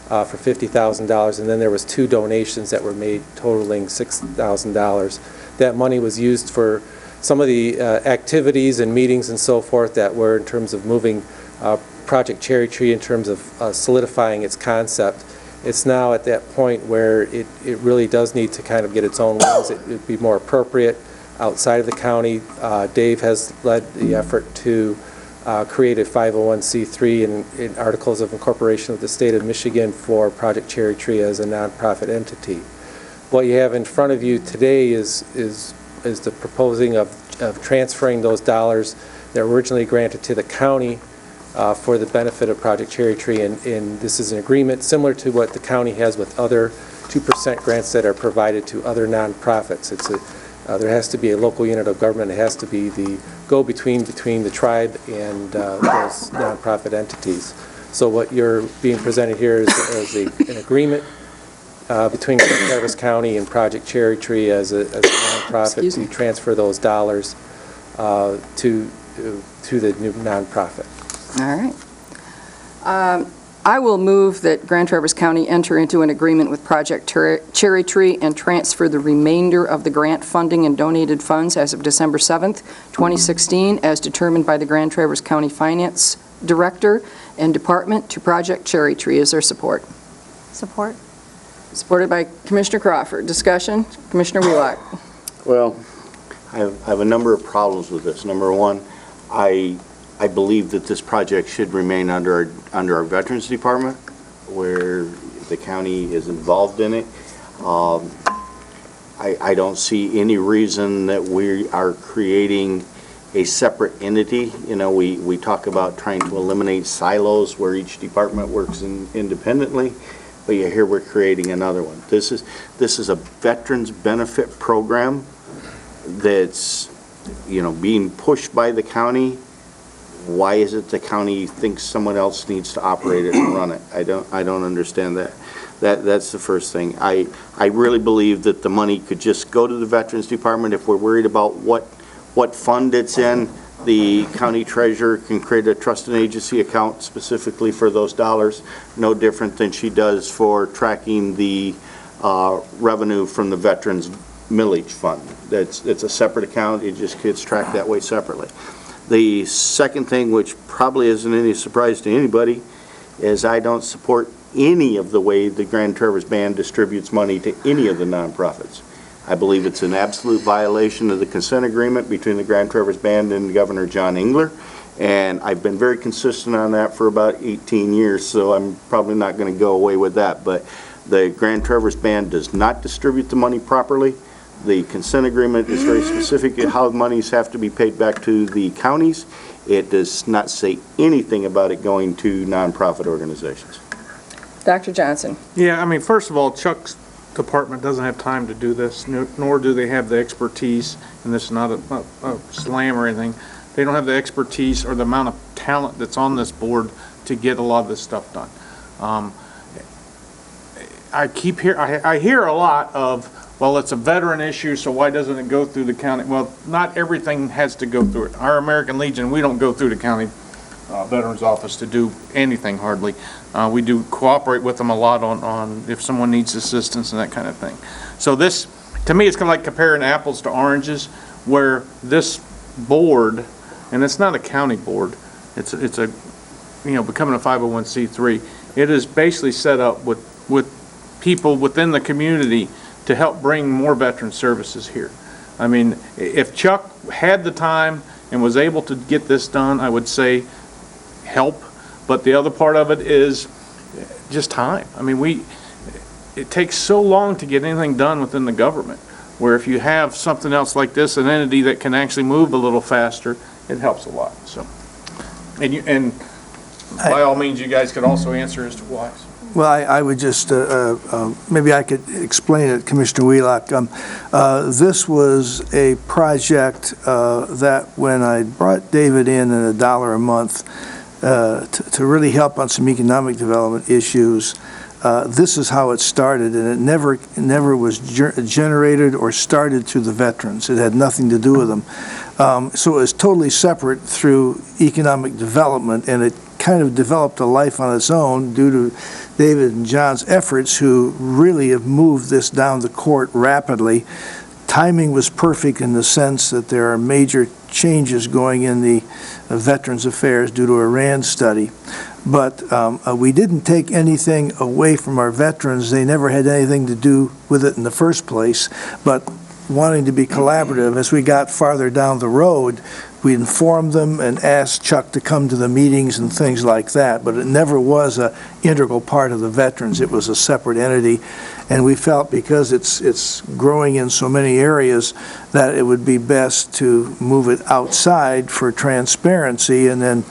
for $50,000, and then there was 2 donations that were made totaling $6,000. That money was used for some of the activities and meetings and so forth that were in terms of moving Project Cherry Tree in terms of solidifying its concept. It's now at that point where it really does need to kind of get its own wings. It would be more appropriate outside of the county. Dave has led the effort to create a 501c3 in Articles of Incorporation with the state of Michigan for Project Cherry Tree as a nonprofit entity. What you have in front of you today is the proposing of transferring those dollars that were originally granted to the county for the benefit of Project Cherry Tree, and this is an agreement similar to what the county has with other 2% grants that are provided to other nonprofits. There has to be a local unit of government. It has to be the go-between between the tribe and those nonprofit entities. So what you're being presented here is an agreement between Grand Traverse County and Project Cherry Tree as a nonprofit to transfer those dollars to the new nonprofit. All right. I will move that Grand Traverse County enter into an agreement with Project Cherry Tree and transfer the remainder of the grant funding and donated funds as of December 7th, 2016, as determined by the Grand Traverse County Finance Director and Department to Project Cherry Tree. Is there support? Support. Supported by Commissioner Crawford. Discussion? Commissioner Wheelock. Well, I have a number of problems with this. Number one, I believe that this project should remain under our Veterans Department, where the county is involved in it. I don't see any reason that we are creating a separate entity. You know, we talk about trying to eliminate silos where each department works independently, but here we're creating another one. This is a veterans benefit program that's, you know, being pushed by the county. Why is it the county thinks someone else needs to operate it and run it? I don't understand that. That's the first thing. I really believe that the money could just go to the Veterans Department. If we're worried about what fund it's in, the county treasurer can create a trust and agency account specifically for those dollars, no different than she does for tracking the revenue from the Veterans Millage Fund. It's a separate account. It just gets tracked that way separately. The second thing, which probably isn't any surprise to anybody, is I don't support any of the way the Grand Traverse Band distributes money to any of the nonprofits. I believe it's an absolute violation of the consent agreement between the Grand Traverse Band and Governor John Engler, and I've been very consistent on that for about 18 years, so I'm probably not going to go away with that. But the Grand Traverse Band does not distribute the money properly. The consent agreement is very specific at how monies have to be paid back to the counties. It does not say anything about it going to nonprofit organizations. Dr. Johnson? Yeah, I mean, first of all, Chuck's department doesn't have time to do this, nor do they have the expertise, and this is not a slam or anything. They don't have the expertise or the amount of talent that's on this board to get a lot of this stuff done. I hear a lot of, well, it's a veteran issue, so why doesn't it go through the county? Well, not everything has to go through it. Our American Legion, we don't go through the county Veterans Office to do anything hardly. We do cooperate with them a lot on if someone needs assistance and that kind of thing. So this, to me, it's kind of like comparing apples to oranges, where this board, and it's not a county board, it's a, becoming a 501c3. It is basically set up with people within the community to help bring more veteran services here. I mean, if Chuck had the time and was able to get this done, I would say help, but the other part of it is just time. I mean, it takes so long to get anything done within the government, where if you have something else like this, an entity that can actually move a little faster, it helps a lot. So, and by all means, you guys could also answer as to why. Well, I would just, maybe I could explain it, Commissioner Wheelock. This was a project that when I brought David in at $1 a month to really help on some economic development issues, this is how it started, and it never was generated or started through the veterans. It had nothing to do with them. So it was totally separate through economic development, and it kind of developed a life on its own due to David and John's efforts, who really have moved this down the court rapidly. Timing was perfect in the sense that there are major changes going in the Veterans Affairs due to a RAND study. But we didn't take anything away from our veterans. They never had anything to do with it in the first place. But wanting to be collaborative, as we got farther down the road, we informed them and asked Chuck to come to the meetings and things like that. But it never was an integral part of the veterans. It was a separate entity. And we felt because it's growing in so many areas that it would be best to move it outside for transparency. And then,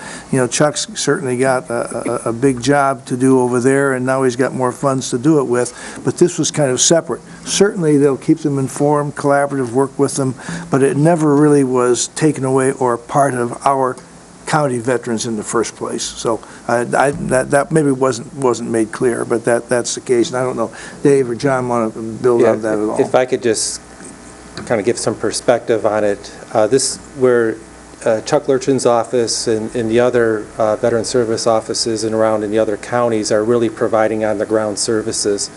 Chuck's certainly got a big job to do over there, and now he's got more funds to do it with. But this was kind of separate. Certainly they'll keep them informed, collaborative, work with them, but it never really was taken away or part of our county veterans in the first place. So that maybe wasn't made clear, but that's the case. And I don't know, Dave or John want to build on that at all. If I could just kind of give some perspective on it. This where Chuck Lurchin's office and the other veteran service offices and around in the other counties are really providing on-the-ground services.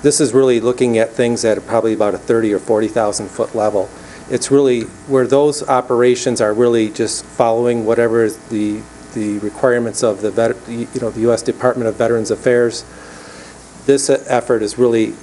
This is really looking at things at probably about a 30 or 40,000 foot level. It's really where those operations are really just following whatever is the requirements of the U.S. Department of Veterans Affairs. This effort is really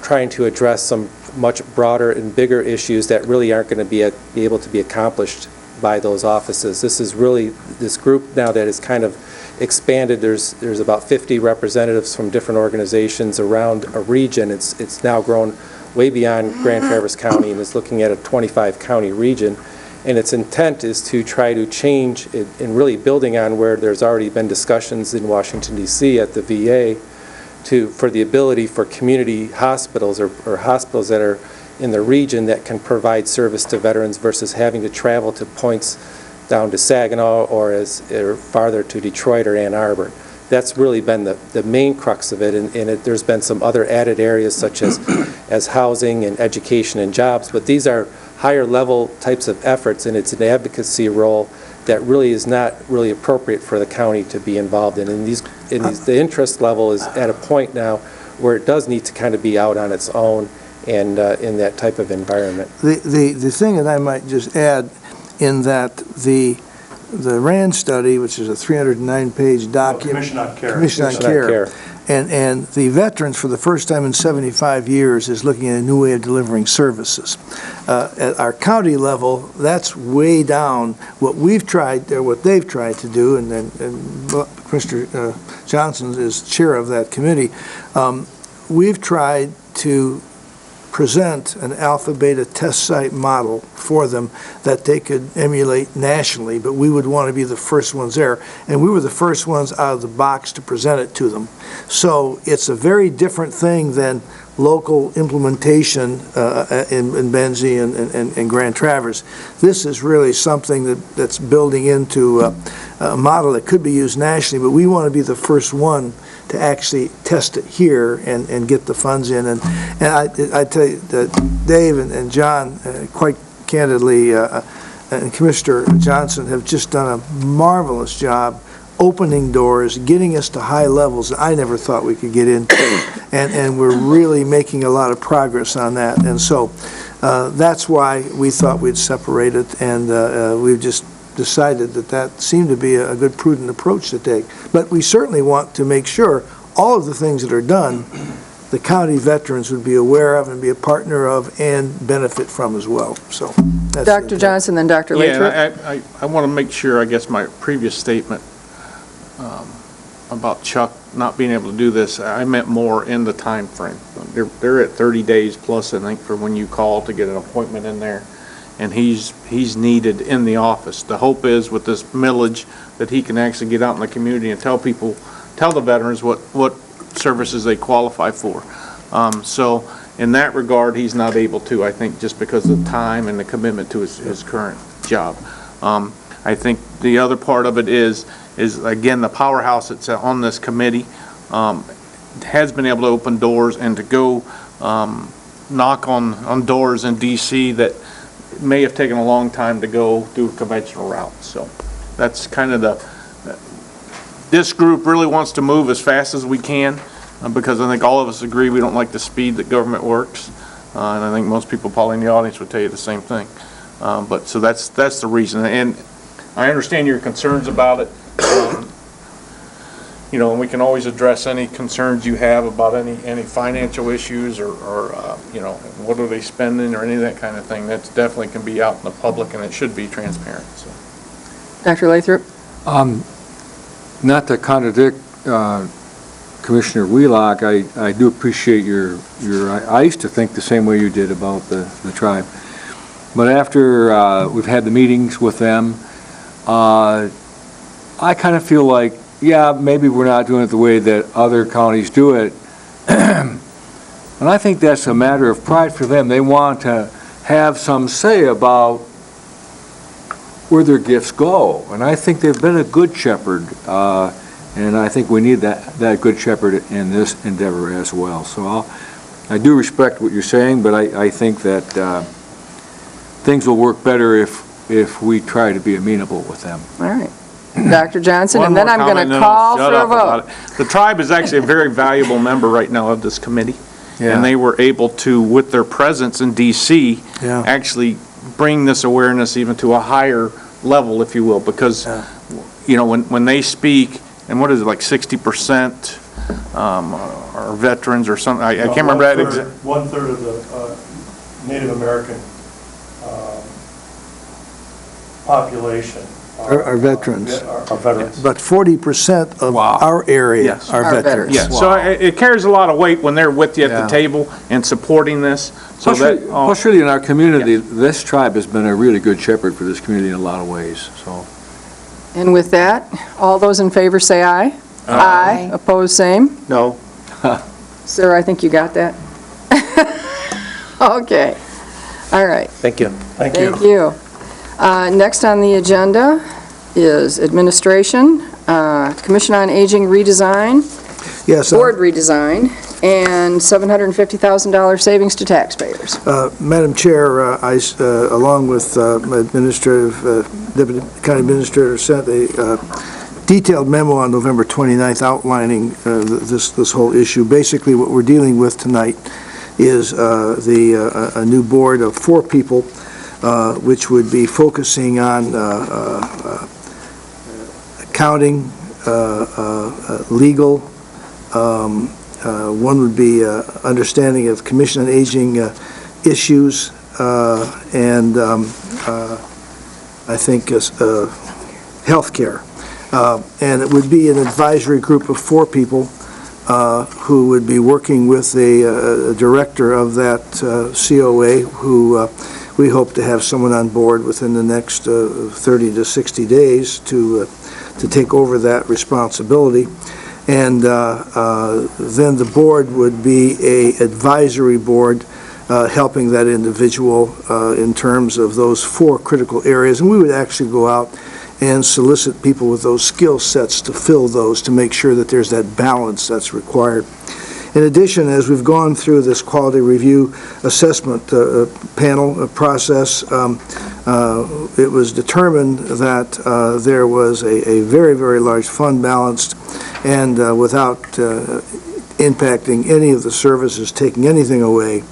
trying to address some much broader and bigger issues that really aren't going to be able to be accomplished by those offices. This is really this group now that is kind of expanded. There's about 50 representatives from different organizations around a region. It's now grown way beyond Grand Traverse County and is looking at a 25-county region. And its intent is to try to change it, and really building on where there's already been discussions in Washington, D.C. at the VA for the ability for community hospitals or hospitals that are in the region that can provide service to veterans versus having to travel to points down to Saginaw or farther to Detroit or Ann Arbor. That's really been the main crux of it, and there's been some other added areas such as housing and education and jobs, but these are higher level types of efforts, and it's an advocacy role that really is not really appropriate for the county to be involved in. The interest level is at a point now where it does need to kind of be out on its own and in that type of environment. The thing that I might just add in that the RAND study, which is a 309-page document, Commission on Care, and the veterans for the first time in 75 years is looking at a new way of delivering services. At our county level, that's way down. What we've tried, or what they've tried to do, and Commissioner Johnson is chair of that committee, we've tried to present an alpha beta test site model for them that they could emulate nationally, but we would want to be the first ones there. And we were the first ones out of the box to present it to them. So it's a very different thing than local implementation in Benzie and Grand Traverse. This is really something that's building into a model that could be used nationally, but we want to be the first one to actually test it here and get the funds in. And I tell you that Dave and John, quite candidly, and Commissioner Johnson have just done a marvelous job opening doors, getting us to high levels that I never thought we could get into. And we're really making a lot of progress on that. And so that's why we thought we'd separate it, and we've just decided that seemed to be a good, prudent approach to take. But we certainly want to make sure all of the things that are done, the county veterans would be aware of and be a partner of and benefit from as well. So that's Dr. Johnson, then Dr. Lathrop. Yeah, I want to make sure, I guess, my previous statement about Chuck not being able to do this, I meant more in the time frame. They're at 30 days plus, I think, for when you call to get an appointment in there, and he's needed in the office. The hope is with this millage that he can actually get out in the community and tell the veterans what services they qualify for. So in that regard, he's not able to, I think, just because of the time and the commitment to his current job. I think the other part of it is again, the powerhouse that's on this committee has been able to open doors and to go knock on doors in D.C. that may have taken a long time to go through a conventional route. So that's kind of this group really wants to move as fast as we can because I think all of us agree we don't like the speed that government works. And I think most people probably in the audience would tell you the same thing. But so that's the reason. And I understand your concerns about it. And we can always address any concerns you have about any financial issues or what are they spending or any of that kind of thing. That definitely can be out in the public and it should be transparent. So. Dr. Lathrop? Not to contradict Commissioner Wheelock, I do appreciate I used to think the same way you did about the tribe. But after we've had the meetings with them, I kind of feel like, yeah, maybe we're not doing it the way that other counties do it. And I think that's a matter of pride for them. They want to have some say about where their gifts go. And I think they've been a good shepherd. And I think we need that good shepherd in this endeavor as well. So I do respect what you're saying, but I think that things will work better if we try to be amenable with them. All right. Dr. Johnson, and then I'm going to call for a vote. The tribe is actually a very valuable member right now of this committee. Yeah. And they were able to, with their presence in D.C., actually bring this awareness even to a higher level, if you will, because, when they speak, and what is it, like 60% are veterans or something? I can't remember that exactly. 1/3 of the Native American population are veterans. Are veterans. But 40% of our area are veterans. Yeah, so it carries a lot of weight when they're with you at the table and supporting this. So Plus, really, in our community, this tribe has been a really good shepherd for this community in a lot of ways. So. And with that, all those in favor say aye. Aye. Opposed, same. No. Sir, I think you got that. Okay. All right. Thank you. Thank you. Thank you. Next on the agenda is administration, Commission on Aging redesign, Yes. board redesign, and $750,000 savings to taxpayers. Madam Chair, I, along with my Deputy County Administrator, sent a detailed memo on November 29th outlining this whole issue. Basically, what we're dealing with tonight is a new board of 4 people, which would be focusing on accounting, legal. One would be understanding of Commission on Aging issues, and I think healthcare. And it would be an advisory group of 4 people who would be working with a director of that COA, who we hope to have someone on board within the next 30 to 60 days to take over that responsibility. And then the board would be a advisory board helping that individual in terms of those 4 critical areas. And we would actually go out and solicit people with those skill sets to fill those, to make sure that there's that balance that's required. In addition, as we've gone through this quality review assessment panel process, it was determined that there was a very, very large fund balance, and without impacting any of the services, taking anything away,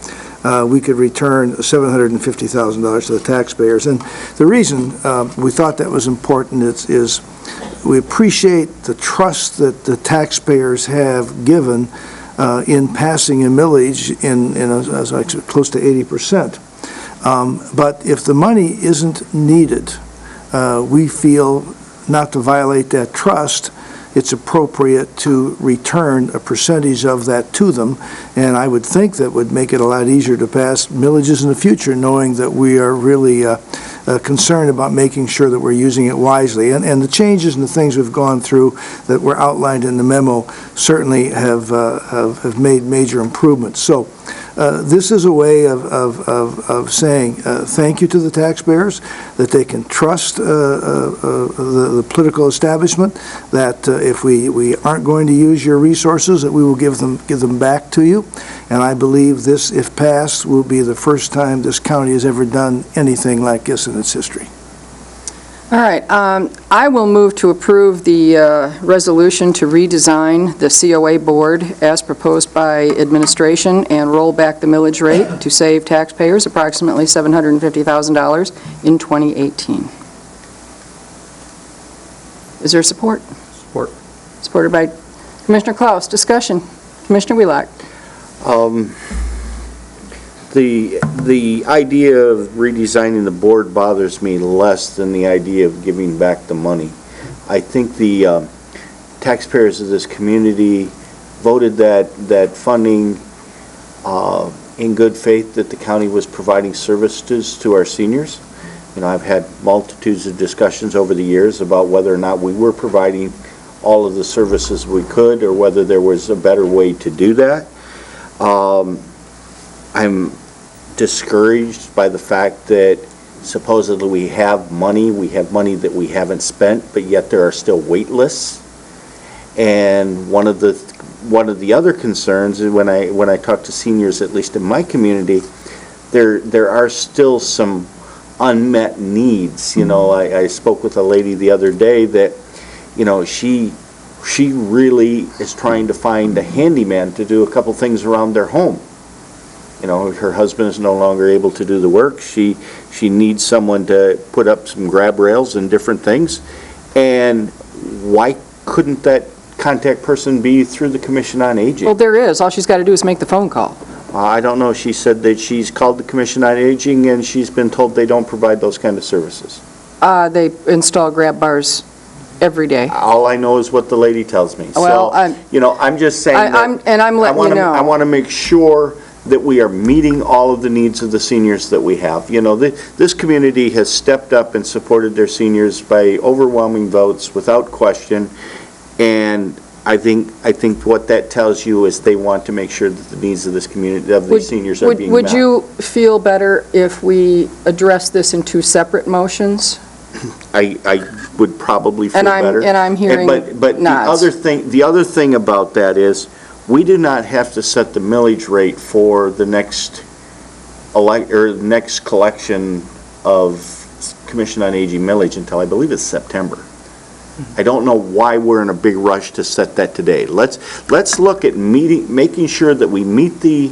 we could return $750,000 to the taxpayers. And the reason we thought that was important is we appreciate the trust that the taxpayers have given in passing a millage as close to 80%. But if the money isn't needed, we feel, not to violate that trust, it's appropriate to return a percentage of that to them. And I would think that would make it a lot easier to pass millages in the future, knowing that we are really concerned about making sure that we're using it wisely. And the changes and the things we've gone through that were outlined in the memo certainly have made major improvements. So this is a way of saying thank you to the taxpayers, that they can trust the political establishment, that if we aren't going to use your resources, that we will give them back to you. And I believe this, if passed, will be the first time this county has ever done anything like this in its history. All right, I will move to approve the resolution to redesign the COA board as proposed by administration and roll back the millage rate to save taxpayers approximately $750,000 in 2018. Is there support? Support. Supported by Commissioner Klaus. Discussion. Commissioner Wheelock. The idea of redesigning the board bothers me less than the idea of giving back the money. I think the taxpayers of this community voted that funding in good faith, that the county was providing services to our seniors. You know, I've had multitudes of discussions over the years about whether or not we were providing all of the services we could, or whether there was a better way to do that. I'm discouraged by the fact that supposedly we have money that we haven't spent, but yet there are still wait lists. And one of the other concerns is when I talk to seniors, at least in my community, there are still some unmet needs. You know, I spoke with a lady the other day that, you know, she really is trying to find a handyman to do a couple things around their home. You know, her husband is no longer able to do the work. She needs someone to put up some grab rails and different things. And why couldn't that contact person be through the Commission on Aging? Well, there is. All she's got to do is make the phone call. I don't know. She said that she's called the Commission on Aging and she's been told they don't provide those kind of services. They install grab bars every day. All I know is what the lady tells me. Well, so, you know, I'm just saying I'm letting you know. I want to make sure that we are meeting all of the needs of the seniors that we have. You know, this community has stepped up and supported their seniors by overwhelming votes without question, and I think what that tells you is they want to make sure that the needs of this community, of the seniors, are being met. Would you feel better if we address this in 2 separate motions? I would probably feel better. And I'm hearing but nods. the other thing about that is, we do not have to set the millage rate for the next collection of Commission on Aging millage until I believe it's September. I don't know why we're in a big rush to set that today. Let's look at making sure that we meet the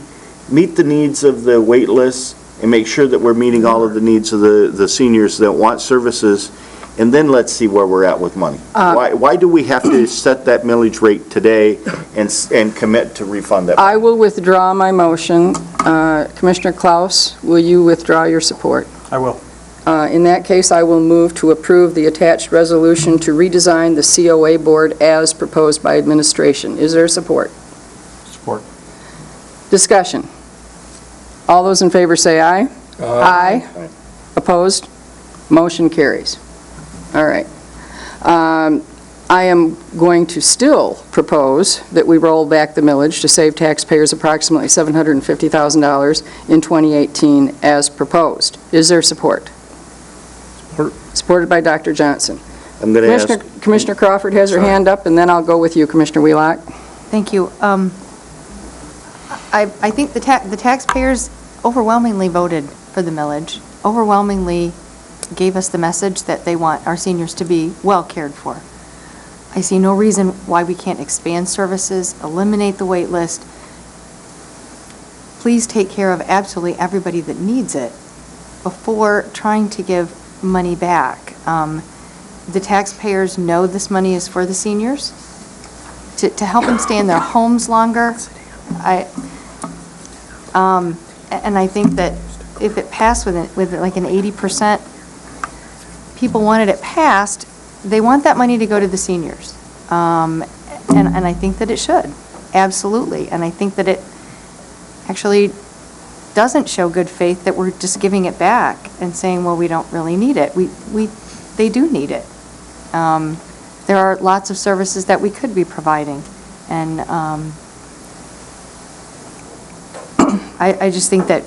needs of the wait list, and make sure that we're meeting all of the needs of the seniors that want services, and then let's see where we're at with money. Why do we have to set that millage rate today and commit to refund that money? I will withdraw my motion. Commissioner Klaus, will you withdraw your support? I will. In that case, I will move to approve the attached resolution to redesign the COA board as proposed by administration. Is there support? Discussion. All those in favor say aye. Aye. Opposed? Motion carries. All right. I am going to still propose that we roll back the millage to save taxpayers approximately $750,000 in 2018 as proposed. Is there support? Supported by Dr. Johnson. I'm going to ask... Commissioner Crawford has her hand up, and then I'll go with you, Commissioner Wheelock. Thank you. I think the taxpayers overwhelmingly voted for the millage, overwhelmingly gave us the message that they want our seniors to be well cared for. I see no reason why we can't expand services, eliminate the wait list. Please take care of absolutely everybody that needs it before trying to give money back. The taxpayers know this money is for the seniors, to help them stay in their homes longer. And I think that if it passed with like an 80%, people wanted it passed, they want that money to go to the seniors. And I think that it should, absolutely. And I think that it actually doesn't show good faith that we're just giving it back and saying, well, we don't really need it. They do need it. There are lots of services that we could be providing. And I just think that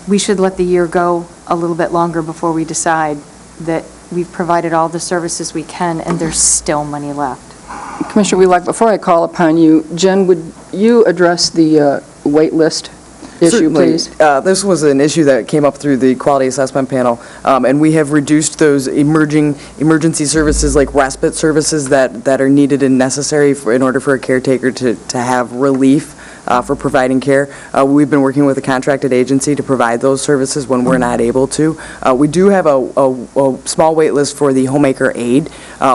we should let the year go a little bit longer before we decide that we've provided all the services we can and there's still money left. Commissioner Wheelock, before I call upon you, Jen, would you address the wait list issue, Certainly. please? This was an issue that came up through the Quality Assessment Panel, and we have reduced those emergency services like respite services that are needed and necessary in order for a caretaker to have relief for providing care. We've been working with a contracted agency to provide those services when we're not able to. We do have a small wait list for the homemaker aide,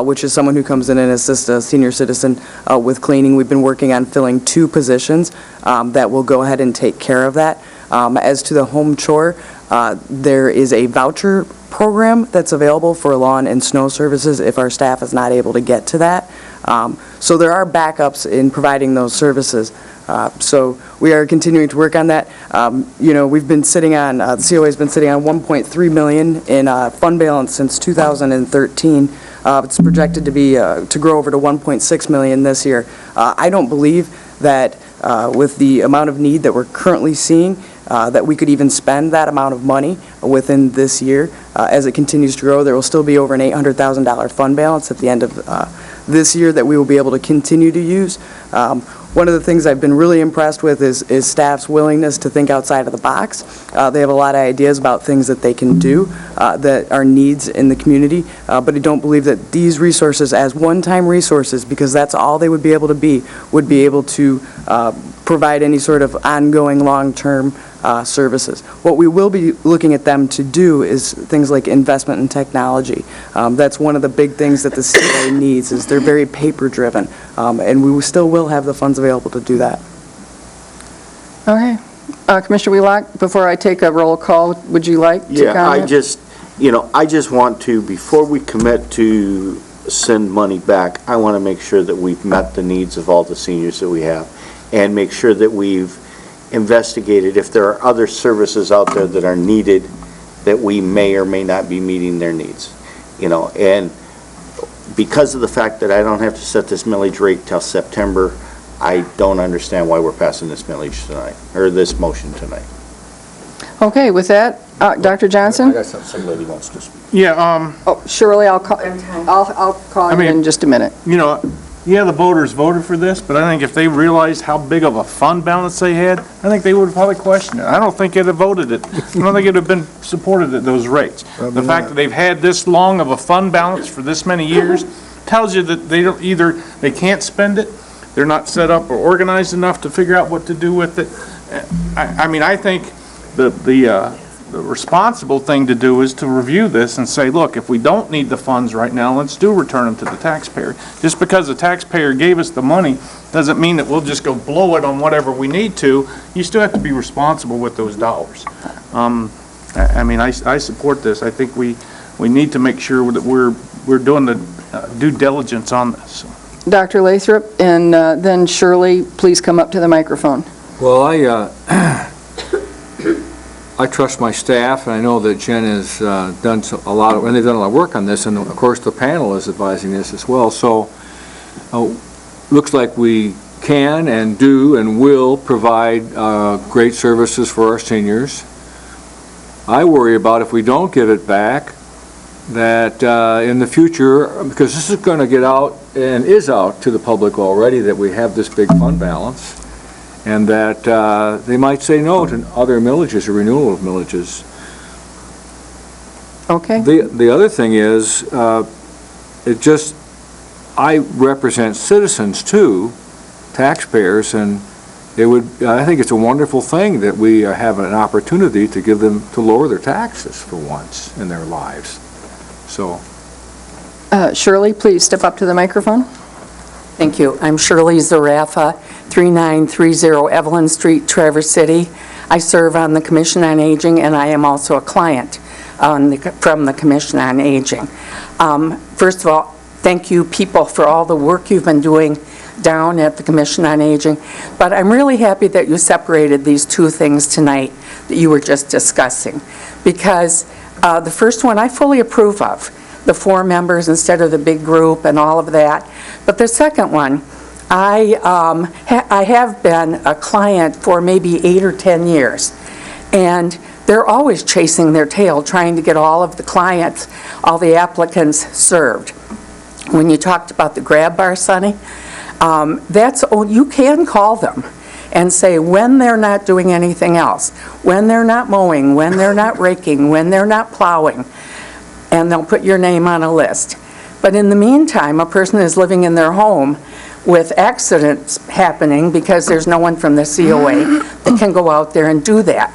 which is someone who comes in and assists a senior citizen with cleaning. We've been working on filling 2 positions that will go ahead and take care of that. As to the home chore, there is a voucher program that's available for lawn and snow services if our staff is not able to get to that. So there are backups in providing those services. So we are continuing to work on that. We've been sitting on, the COA has been sitting on $1.3 million in fund balance since 2013. It's projected to grow over to $1.6 million this year. I don't believe that with the amount of need that we're currently seeing, that we could even spend that amount of money within this year. As it continues to grow, there will still be over an $800,000 fund balance at the end of this year that we will be able to continue to use. One of the things I've been really impressed with is staff's willingness to think outside of the box. They have a lot of ideas about things that they can do that are needs in the community, but I don't believe that these resources as one-time resources, because that's all they would be able to provide any sort of ongoing long-term services. What we will be looking at them to do is things like investment in technology. That's one of the big things that the COA needs, is they're very paper-driven, and we still will have the funds available to do that. Okay. Commissioner Wheelock, before I take a roll call, would you like to comment? I just want to, before we commit to send money back, I want to make sure that we've met the needs of all the seniors that we have, and make sure that we've investigated if there are other services out there that are needed that we may or may not be meeting their needs. And because of the fact that I don't have to set this millage rate till September, I don't understand why we're passing this millage tonight, or this motion tonight. Okay, with that, Dr. Johnson? I got some lady wants to speak. Yeah, Oh, Shirley, I'll call you in just a minute. the voters voted for this, but I think if they realized how big of a fund balance they had, I think they would have probably questioned it. I don't think they'd have voted it. I don't think it would have been supported at those rates. The fact that they've had this long of a fund balance for this many years tells you that they can't spend it, they're not set up or organized enough to figure out what to do with it. I think the responsible thing to do is to review this and say, look, if we don't need the funds right now, let's return them to the taxpayer. Just because the taxpayer gave us the money doesn't mean that we'll just go blow it on whatever we need to. You still have to be responsible with those dollars. I support this. I think we need to make sure that we're doing the due diligence on this. Dr. Lathrop, and then Shirley, please come up to the microphone. Well, I trust my staff, and I know that Jen has done a lot of, and they've done a lot of work on this, and of course, the panel is advising this as well. So, looks like we can and do and will provide great services for our seniors. I worry about if we don't give it back, that in the future, because this is going to get out and is out to the public already, that we have this big fund balance, and that they might say no to other millages or renewal of millages. Okay. The other thing is, I represent citizens too, taxpayers, and I think it's a wonderful thing that we have an opportunity to give them, to lower their taxes for once in their lives. So. Shirley, please step up to the microphone. Thank you. I'm Shirley Zarafa, 3930 Evelyn Street, Traverse City. I serve on the Commission on Aging, and I am also a client from the Commission on Aging. First of all, thank you, people, for all the work you've been doing down at the Commission on Aging. But I'm really happy that you separated these two things tonight that you were just discussing. Because the first one I fully approve of, the 4 members instead of the big group and all of that. But the second one, I have been a client for maybe 8 or 10 years. And they're always chasing their tail, trying to get all of the clients, all the applicants served. When you talked about the grab bar, Sonny, you can call them and say when they're not doing anything else, when they're not mowing, when they're not raking, when they're not plowing, and they'll put your name on a list. But in the meantime, a person is living in their home with accidents happening because there's no one from the COA that can go out there and do that.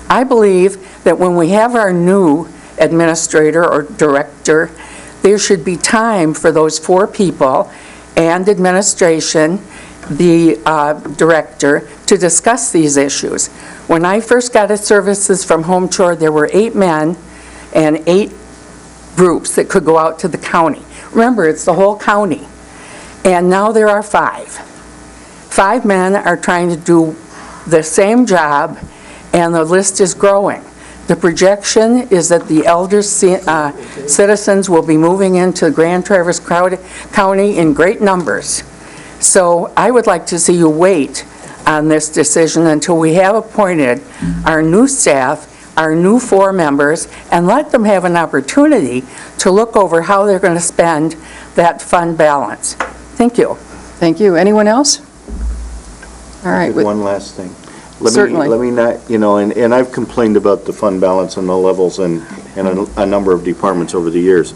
I believe that when we have our new administrator or director, there should be time for those 4 people and administration, the director, to discuss these issues. When I first got services from Home Chore, there were 8 men and 8 groups that could go out to the county. Remember, it's the whole county. And now there are 5. 5 men are trying to do the same job, and the list is growing. The projection is that the elder citizens will be moving into Grand Traverse County in great numbers. So I would like to see you wait on this decision until we have appointed our new staff, our new 4 members, and let them have an opportunity to look over how they're going to spend that fund balance. Thank you. Thank you. Anyone else? All right. One last thing. Certainly. Let me not, and I've complained about the fund balance and the levels and a number of departments over the years.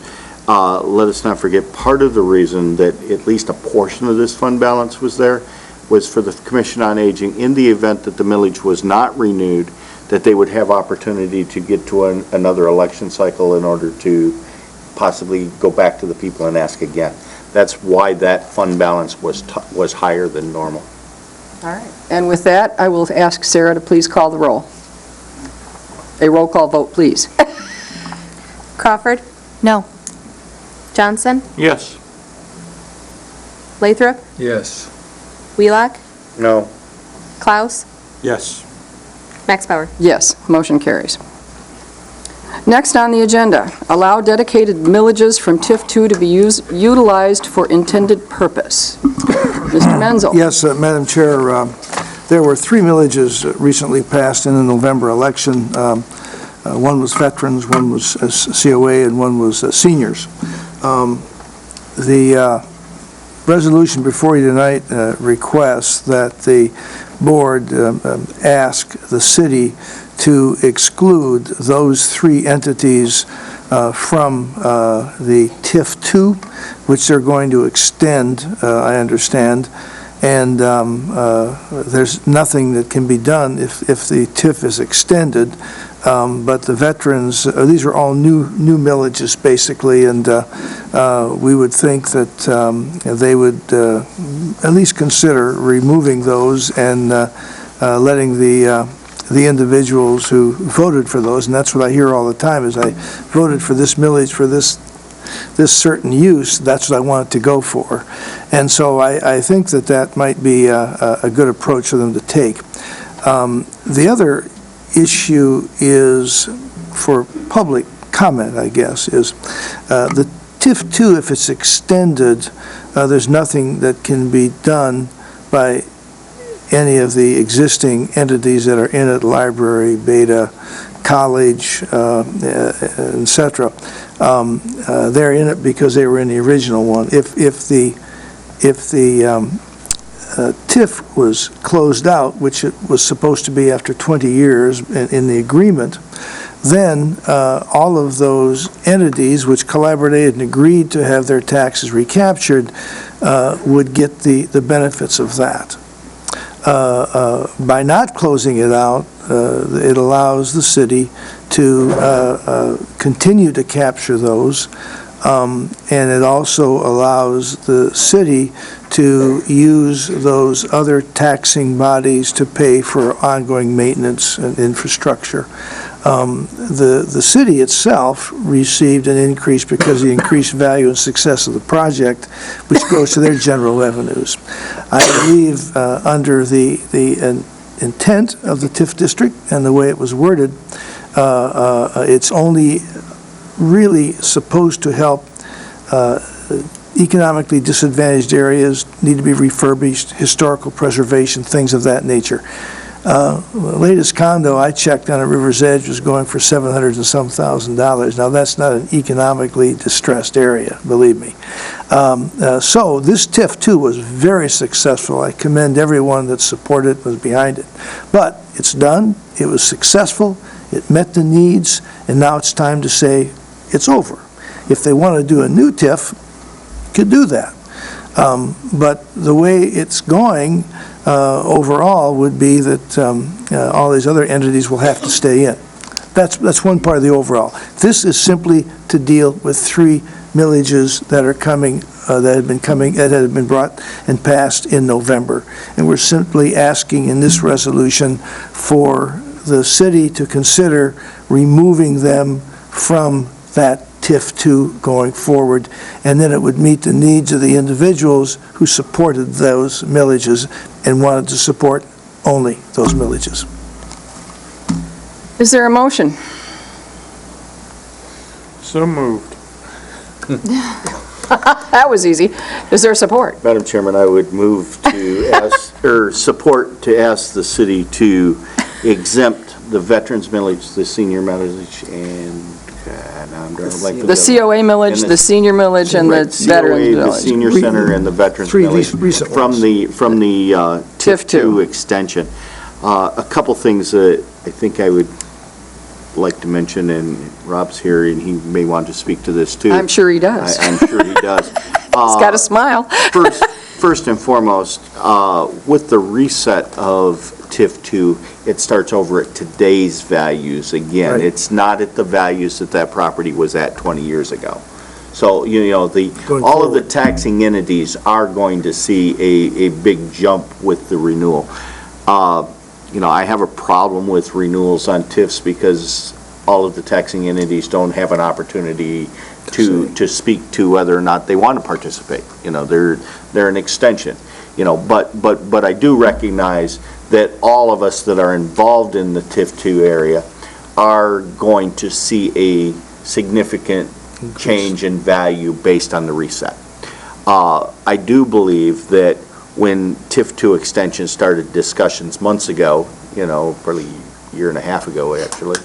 Let us not forget, part of the reason that at least a portion of this fund balance was there was for the Commission on Aging, in the event that the millage was not renewed, that they would have opportunity to get to another election cycle in order to possibly go back to the people and ask again. That's why that fund balance was higher than normal. All right. And with that, I will ask Sarah to please call the roll. A roll call vote, please. Crawford? No. Johnson? Yes. Lathrop? Yes. Wheelock? No. Klaus? Yes. Max Bauer? Yes, motion carries. Next on the agenda, allow dedicated millages from TIF 2 to be utilized for intended purpose. Mr. Menzel. Yes, Madam Chair, there were 3 millages recently passed in the November election. One was veterans, one was COA, and one was seniors. The resolution before you tonight requests that the board ask the city to exclude those 3 entities from the TIF 2, which they're going to extend, I understand, and there's nothing that can be done if the TIF is extended. But the veterans, these are all new millages basically, and we would think that they would at least consider removing those and letting the individuals who voted for those, and that's what I hear all the time, is I voted for this millage for this certain use, that's what I want it to go for. And so I think that might be a good approach for them to take. The other issue is for public comment, I guess, is the TIF 2, if it's extended, there's nothing that can be done by any of the existing entities that are in it, library, Beta, college, et cetera. They're in it because they were in the original one. If the TIF was closed out, which it was supposed to be after 20 years in the agreement, then all of those entities which collaborated and agreed to have their taxes recaptured would get the benefits of that. By not closing it out, it allows the city to continue to capture those, and it also allows the city to use those other taxing bodies to pay for ongoing maintenance and infrastructure. The city itself received an increase because of the increased value and success of the project, which goes to their general revenues. I believe under the intent of the TIF district and the way it was worded, it's only really supposed to help economically disadvantaged areas, need to be refurbished, historical preservation, things of that nature. The latest condo I checked on at River's Edge was going for $700 and some thousand. Now, that's not an economically distressed area, believe me. So this TIF 2 was very successful. I commend everyone that supported it, was behind it. But it's done, it was successful, it met the needs, and now it's time to say it's over. If they want to do a new TIF, could do that. But the way it's going overall would be that all these other entities will have to stay in. That's one part of the overall. This is simply to deal with 3 millages that are coming, that had been brought and passed in November. And we're simply asking in this resolution for the city to consider removing them from that TIF 2 going forward, and then it would meet the needs of the individuals who supported those millages and wanted to support only those millages. Is there a motion? So moved. That was easy. Is there support? Madam Chairman, I would move to ask, or support to ask the city to exempt the veterans millage, the senior millage, and now I'm drawing a blank. The COA millage, the senior millage, and the veterans millage. The senior center and the veterans 3 millage recent from ones. the TIF 2 extension. A couple things that I think I would like to mention, and Rob's here, and he may want to speak to this too. I'm sure he does. I'm sure he does. He's got a smile. First and foremost, with the reset of TIF 2, it starts over at today's values again. Right. It's not at the values that property was at 20 years ago. So, you know, all of the taxing entities are going to see a big jump with the renewal. You know, I have a problem with renewals on TIFs because all of the taxing entities don't have an opportunity to speak to whether or not they want to participate. You know, they're an extension. You know, but I do recognize that all of us that are involved in the TIF 2 area are going to see a significant change in value based on the reset. I do believe that when TIF 2 extension started discussions months ago, you know, probably a year and a half ago actually,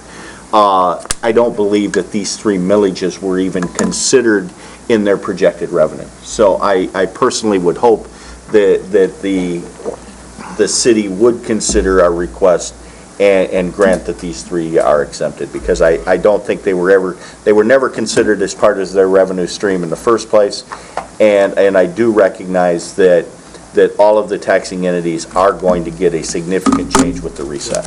I don't believe that these 3 millages were even considered in their projected revenue. So I personally would hope that the city would consider our request and grant that these 3 are exempted, because I don't think they were never considered as part of their revenue stream in the first place, and I do recognize that all of the taxing entities are going to get a significant change with the reset.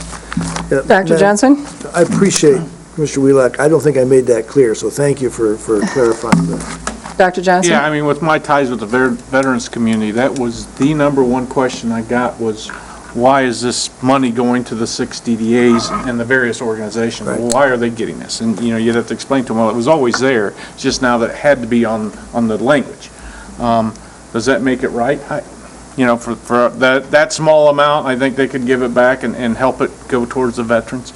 Dr. Johnson? I appreciate, Mr. Wheelock. I don't think I made that clear, so thank you for clarifying that. Dr. Johnson? Yeah, I mean, with my ties with the veterans community, that was the number one question I got was, why is this money going to the 6 DDAs and the various organizations? Right. Why are they getting this? And, you know, you'd have to explain to them, well, it was always there, it's just now that it had to be on the language. Does that make it right? you know, for that small amount, I think they could give it back and help it go towards the veterans.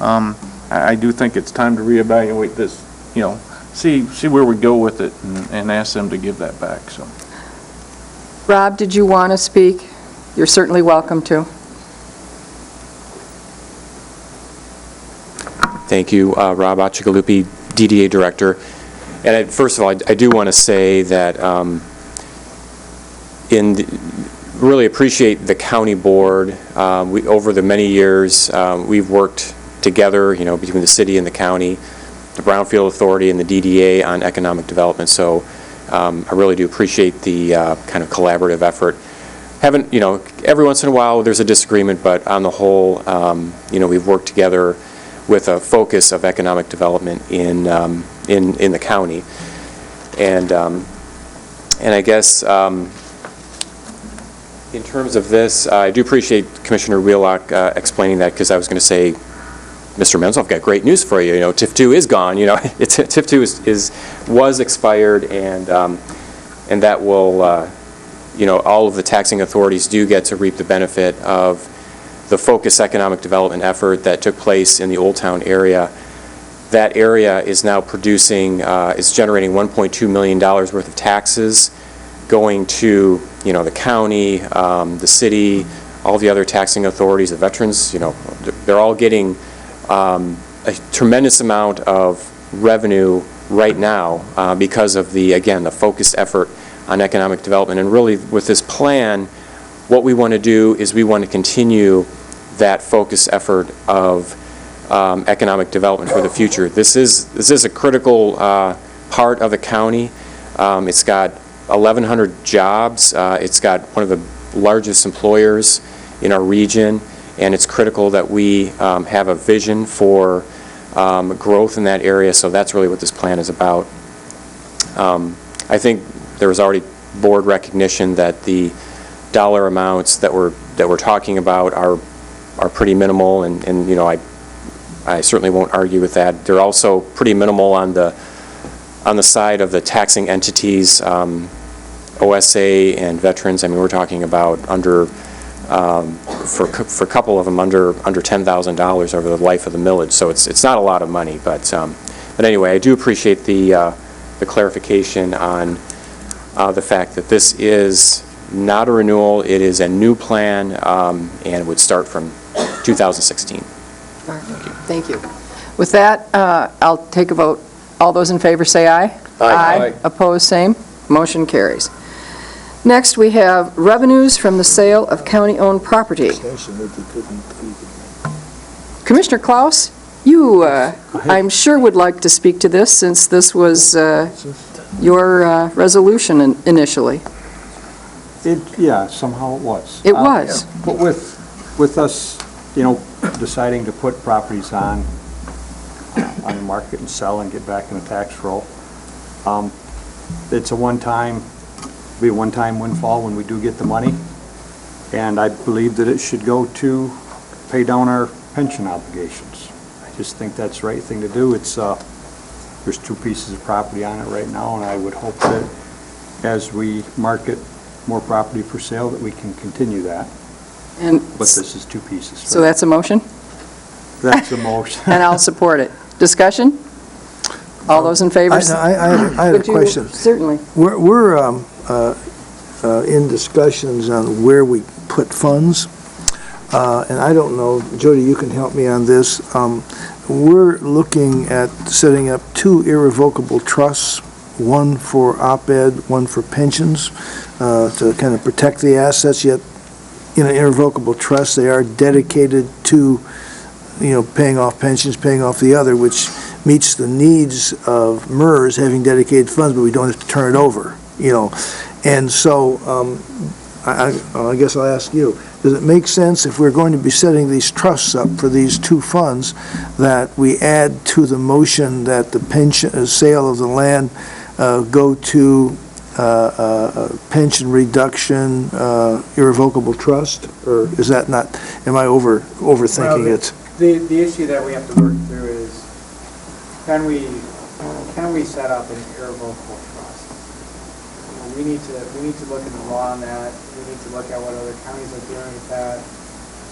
I do think it's time to reevaluate this, you know, see where we go with it and ask them to give that back, so. Rob, did you want to speak? You're certainly welcome to. Thank you, Rob Accigalupi, DDA Director. And first of all, I do want to say that really appreciate the county board. Over the many years, we've worked together, you know, between the city and the county, the Brownfield Authority and the DDA on economic development. So I really do appreciate the kind of collaborative effort. You know, every once in a while there's a disagreement, but on the whole, you know, we've worked together with a focus of economic development in the county. And I guess in terms of this, I do appreciate Commissioner Wheelock explaining that, because I was going to say, Mr. Menzel, I've got great news for you. You know, TIF 2 is gone. You know, TIF 2 was expired, and that will, you know, all of the taxing authorities do get to reap the benefit of the focused economic development effort that took place in the Old Town area. That area is now producing, is generating $1.2 million worth of taxes going to, you know, the county, the city, all the other taxing authorities, the veterans. You know, they're all getting a tremendous amount of revenue right now because of again, the focused effort on economic development. And really, with this plan, what we want to do is we want to continue that focused effort of economic development for the future. This is a critical part of the county. It's got 1,100 jobs. It's got one of the largest employers in our region, and it's critical that we have a vision for growth in that area. So that's really what this plan is about. I think there was already board recognition that the dollar amounts that we're talking about are pretty minimal, and you know, I certainly won't argue with that. They're also pretty minimal on the side of the taxing entities, OSA and veterans. I mean, we're talking about under for a couple of them under $10,000 over the life of the millage. So it's not a lot of money, but anyway, I do appreciate the clarification on the fact that this is not a renewal. It is a new plan, and would start from 2016. Thank you. With that, I'll take a vote. All those in favor say aye. Aye. Opposed, same. Motion carries. Next, we have revenues from the sale of county-owned property. Commissioner Klaus, you, I'm sure, would like to speak to this, since this was your resolution initially. Yeah, somehow it was. It was. But with us, you know, deciding to put properties on the market and sell and get back in the tax roll, it's a one-time windfall when we do get the money, and I believe that it should go to pay down our pension obligations. I just think that's the right thing to do. It's there's 2 pieces of property on it right now, and I would hope that as we market more property for sale, that we can continue that. But this is 2 pieces. So that's a motion? That's a motion. And I'll support it. Discussion? All those in favor? I had a question. Certainly. We're in discussions on where we put funds, and I don't know, Jody, you can help me on this. We're looking at setting up 2 irrevocable trusts, one for op-ed, one for pensions, to kind of protect the assets, yet in an irrevocable trust, they are dedicated to, you know, paying off pensions, paying off the other, which meets the needs of MERS having dedicated funds, but we don't have to turn it over, you know. And so I guess I'll ask you, does it make sense, if we're going to be setting these trusts up for these 2 funds, that we add to the motion that the pension sale of the land go to pension reduction irrevocable trust? Or is that not, am I overthinking it? The issue that we have to work through is, can we set up an irrevocable trust? we need to look at the law on that. We need to look at what other counties are doing with that.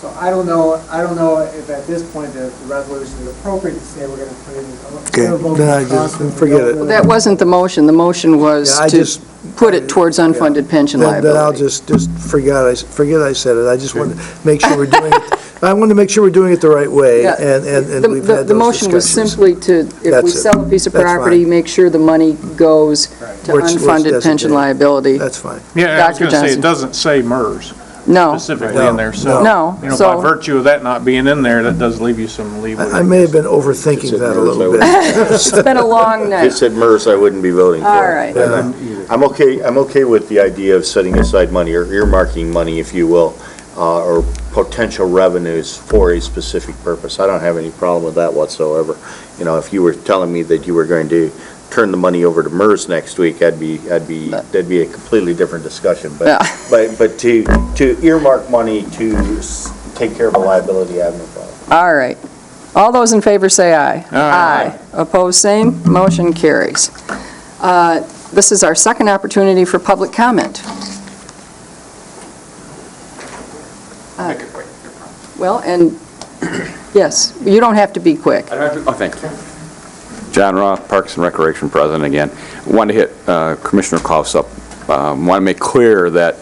So I don't know if at this point the resolution is appropriate to say we're going to put in. Okay, then I just, forget it. That wasn't the motion. The motion was Yeah, I to just- put it towards unfunded pension Then I'll liability. just forget I said it. I just wanted to make sure we're doing it, I wanted to make sure we're doing it the right way, Yeah. and we've had The those motion was discussions. simply to, if we That's it. sell a piece of That's property, fine. make sure the money goes to Where it's unfunded pension designated. liability. That's fine. Yeah, I was Dr. going to say, Johnson. it doesn't say MERS No. specifically in there, so. No, You know, so- by virtue of that not being in there, that does leave you some leeway. I may have been overthinking that a little bit. It's been a long If it night. said MERS, I wouldn't be voting for it. All right. But I'm okay with the idea of setting aside money, or earmarking money, if you will, or potential revenues for a specific purpose. I don't have any problem with that whatsoever. You know, if you were telling me that you were going to turn the money over to MERS next week, that'd be a completely different discussion. Yeah. But to earmark money to take care of a liability, I have no problem. All right. All those in favor say aye. Aye. Opposed, same. Motion carries. This is our second opportunity for public comment. Well, and, yes, you don't have to be quick. Oh, thank you. John Roth, Parks and Recreation President again. Wanted to hit Commissioner Klaus up. Want to make clear that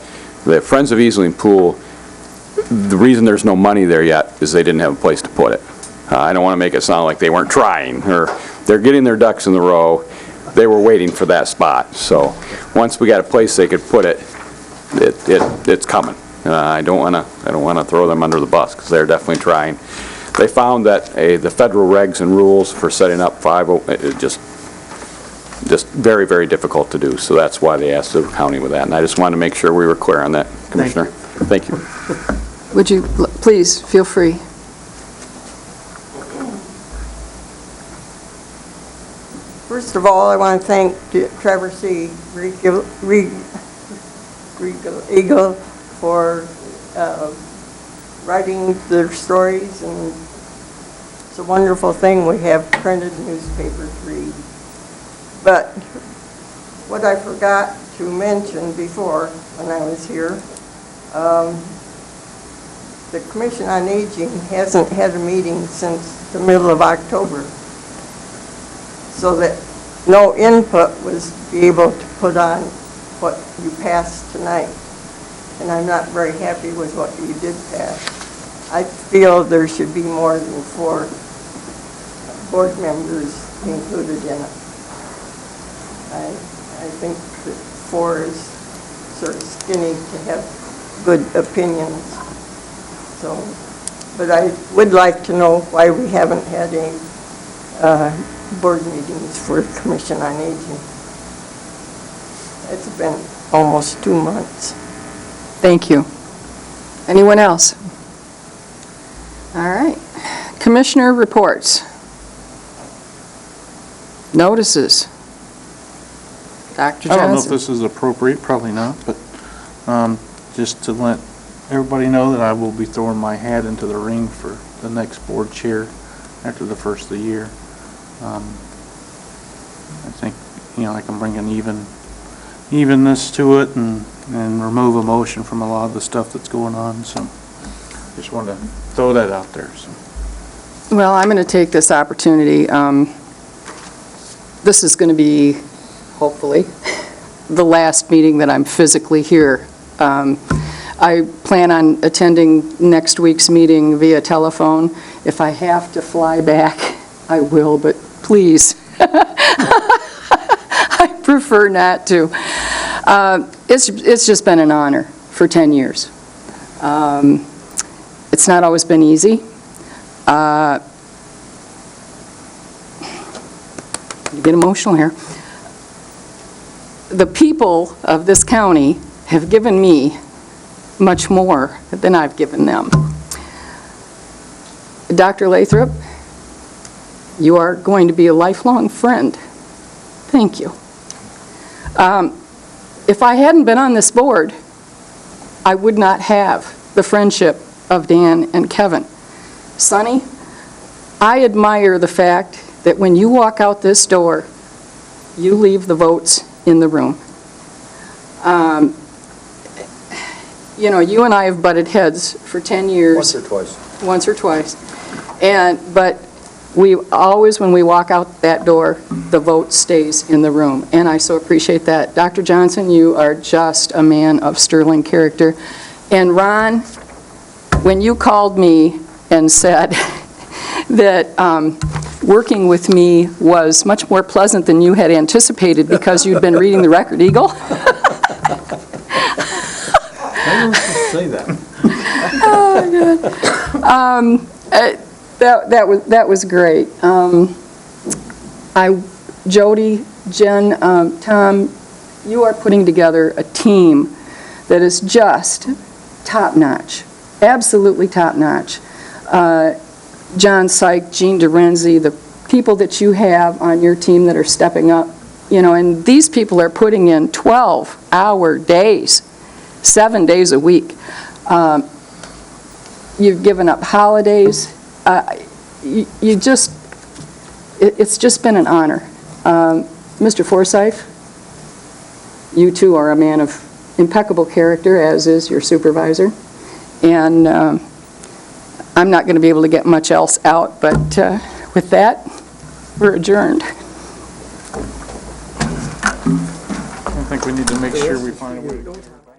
the Friends of Easling Pool, the reason there's no money there yet is they didn't have a place to put it. I don't want to make it sound like they weren't trying, or they're getting their ducks in the row. They were waiting for that spot. So once we got a place they could put it, it's coming. I don't want to throw them under the bus, because they're definitely trying. They found that the federal regs and rules for setting up just very, very difficult to do. So that's why they asked the county with that. And I just wanted to make sure we were clear on that, Commissioner. Thank you. Would you, please, feel free. First of all, I want to thank Traverse City Eagle for writing their stories, and it's a wonderful thing we have printed newspapers read. But what I forgot to mention before when I was here, the Commission on Aging hasn't had a meeting since the middle of October, so that no input was be able to put on what you passed tonight. And I'm not very happy with what you did pass. I feel there should be more than 4 board members included in it. I think that 4 is sort of skinny to have good opinions. So, but I would like to know why we haven't had any board meetings for Commission on Aging. It's been almost 2 months. Thank you. Anyone else? All right. Commissioner reports. Notices. Dr. Johnson. I don't know if this is appropriate, probably not, but just to let everybody know that I will be throwing my hat into the ring for the next board chair after the first of the year. I think, I can bring an evenness to it and remove emotion from a lot of the stuff that's going on, so just wanted to throw that out there. So. Well, I'm going to take this opportunity. This is going to be, hopefully, the last meeting that I'm physically here. I plan on attending next week's meeting via telephone. If I have to fly back, I will, but please. I prefer not to. It's just been an honor for 10 years. It's not always been easy. You get emotional here. The people of this county have given me much more than I've given them. Dr. Lathrop, you are going to be a lifelong friend. Thank you. If I hadn't been on this board, I would not have the friendship of Dan and Kevin. Sonny, I admire the fact that when you walk out this door, you leave the votes in the room. You know, you and I have butted heads for 10 years. Once or twice. Once or twice. But we always, when we walk out that door, the vote stays in the room, and I so appreciate that. Dr. Johnson, you are just a man of sterling character. And Ron, when you called me and said that working with me was much more pleasant than you had anticipated because you'd been reading the Record Eagle. I was supposed to say that. Oh, God. That was great. Jody, Jen, Tom, you are putting together a team that is just top-notch, absolutely top-notch. John Syke, Jean Dorenzi, the people that you have on your team that are stepping up, you know, and these people are putting in 12-hour days, 7 days a week. You've given up holidays. It's just been an honor. Mr. Forsyth, you too are a man of impeccable character, as is your supervisor. And I'm not going to be able to get much else out, but with that, we're adjourned. I think we need to make sure we find a way to get her back.